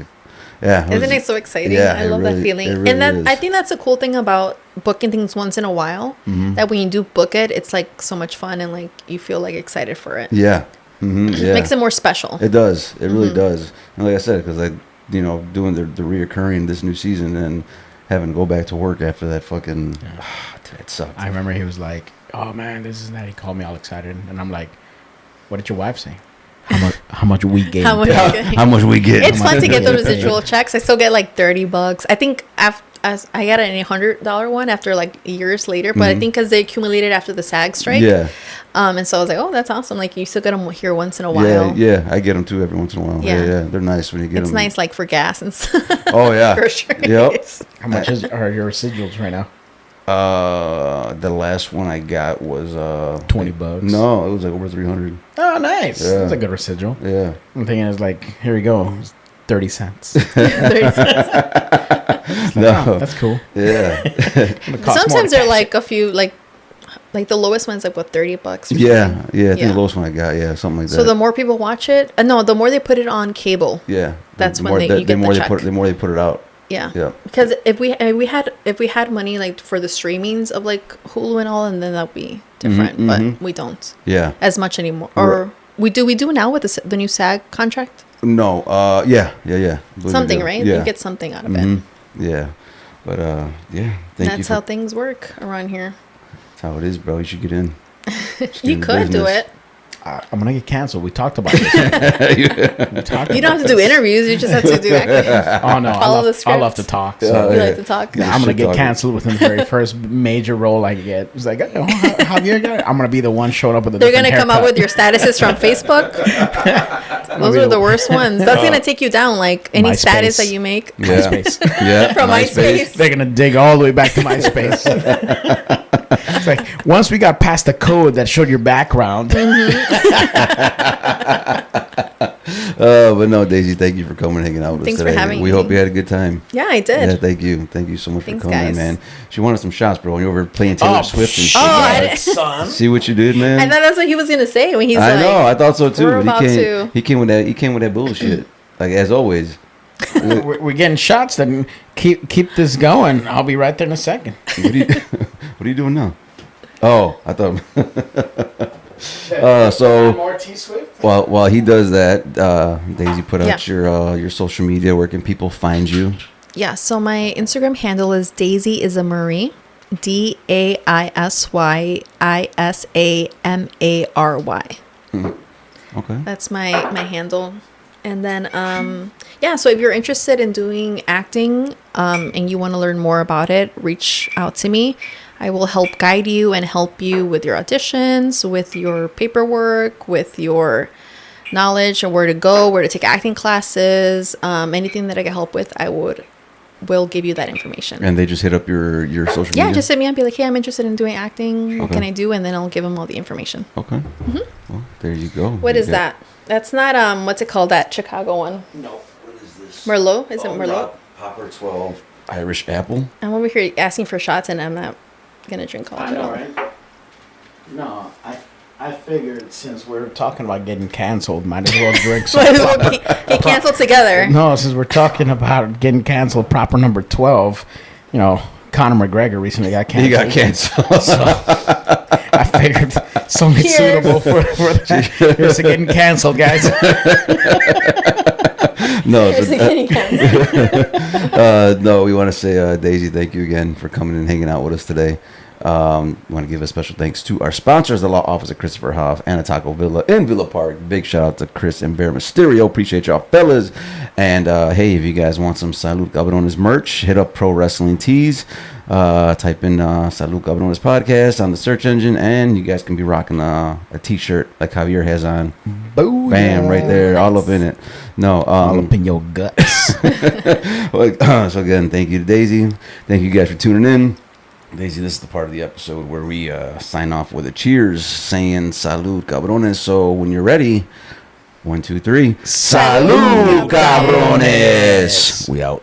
Yeah, isn't it so exciting? Yeah, I love that feeling. Really and that is. I think that's a cool thing about booking things once in a while. That when you do book it, it's like so much fun and like you feel like excited for it. Yeah. Yeah. It makes it more special. It does. It really does. And like I said, because doing the reoccurring this new season and having to go back to work after that fucking it sucked. I remember he was like, "Oh man, this is that." He called me all excited, and I'm like, "What did your wife say? How much we get? How much we get?" It's fun to get the residual checks. I still get like $30. I think as I got an $100 one after like years later, but I think because they accumulated after the SAG strike. Yeah. And so I was like, oh, that's awesome. Like you still get them here once in a while. Yeah. I get them too every once in a while. Yeah. They're nice when you get them. It's nice, like for gas and stuff. Oh yeah. For sure. Yep. How much are your residuals right now? The last one I got was $20. No, it was like over 300. Oh, nice. Yeah. That's a good residual. Yeah. I'm thinking it's like, here we go, 30 cents. No, that's cool. Yeah. Sometimes they're like a few like the lowest one's like what $30. Yeah. I think the lowest one I got, something like that. So the more people watch it, no, the more they put it on cable. Yeah. That's the when more you get the check. The more they put it out. Yeah. Yeah. Because if we had money like for the streamings of like Hulu and all, and then that'd be different. But we don't. Yeah. As much anymore. Or we do now with the new SAG contract. No. Yeah. Something, right? Yeah. You get something out of it. Yeah. But yeah. That's how things work around here. That's how it is, bro. You should get in. You could do it. I'm gonna get canceled. We talked about this. You don't have to do interviews. You just have to do acting. Oh no, Follow the script. I love to talk. So. You like to talk? Yeah, I'm gonna get canceled within the very first major role I get. It's like, oh, Javier got it. I'm gonna be the one showing up with a. They're gonna come out with your statuses from Facebook. Those are the worst ones. That's gonna take you down. Like any MySpace. status that you make. Yeah. MySpace. Yeah. From MySpace. They're gonna dig all the way back to MySpace. It's like once we got past the code that showed your background. But no, Daisy, thank you for coming and hanging out with Thanks us today. for having we me. hope you had a good time. Yeah, I did. Yeah, thank you. Thank you so much Thanks, for coming, guys. man. She wanted some shots, bro. When you were playing Taylor Swift and shit. I See what you did, man. I thought that's what he was gonna say when he's I like, know. I thought so too. we're But about to. he came with that bullshit. Like as always. We're getting shots. Then keep this going. I'll be right there in a second. What are you doing now? Oh, I thought. More T-Swift? While he does that, Daisy, put out Yeah. your social media. Where can people find you? Yeah, so my Instagram handle is Daisy is a Marie, DAISYISAMARY. Okay. That's my handle. And then so if you're interested in doing acting and you want to learn more about it, reach out to me. I will help guide you and help you with your auditions, with your paperwork, with your knowledge and where to go, where to take acting classes, anything that I can help with, I will give you that information. And they just hit up your social media? Yeah, just hit me up and be like, hey, I'm interested in doing acting. What Okay. can I do? And then I'll give them all the information. Okay. Well, there you go. What is that? That's not, what's it called? That Chicago one. No. What is this? Merlot? Is it Merlot? Popper 12. Irish apple. I'm over here asking for shots and I'm not going to drink all of it. right? No, I figured since we're talking about getting canceled, might as well drink some. Might as well get canceled together. No, since we're talking about getting canceled, proper number 12, Conor McGregor recently got canceled. He got canceled. So I figured something Cheers. suitable for that. Here's to getting canceled, guys. No, Here's the getting canceled. no, we want to say, Daisy, thank you again for coming and hanging out with us today. We want to give a special thanks to our sponsors, the Law Office of Christopher Hoff and a Taco Villa in Villa Park. Big shout out to Chris and Bear Mysterio. Appreciate y'all, fellas. And hey, if you guys want some Salud Cabrones merch, hit up Pro Wrestling Tees. Type in Salud Cabrones podcast on the search engine, and you guys can be rocking a t-shirt like Javier has on. Boom. Bam, right there, all up in it. No, All up in your guts. so again, thank you to Daisy. Thank you guys for tuning in. Daisy, this is the part of the episode where we sign off with a cheers, saying Salud Cabrones. So when you're ready, 1, 2, 3. Salud Cabrones. We out.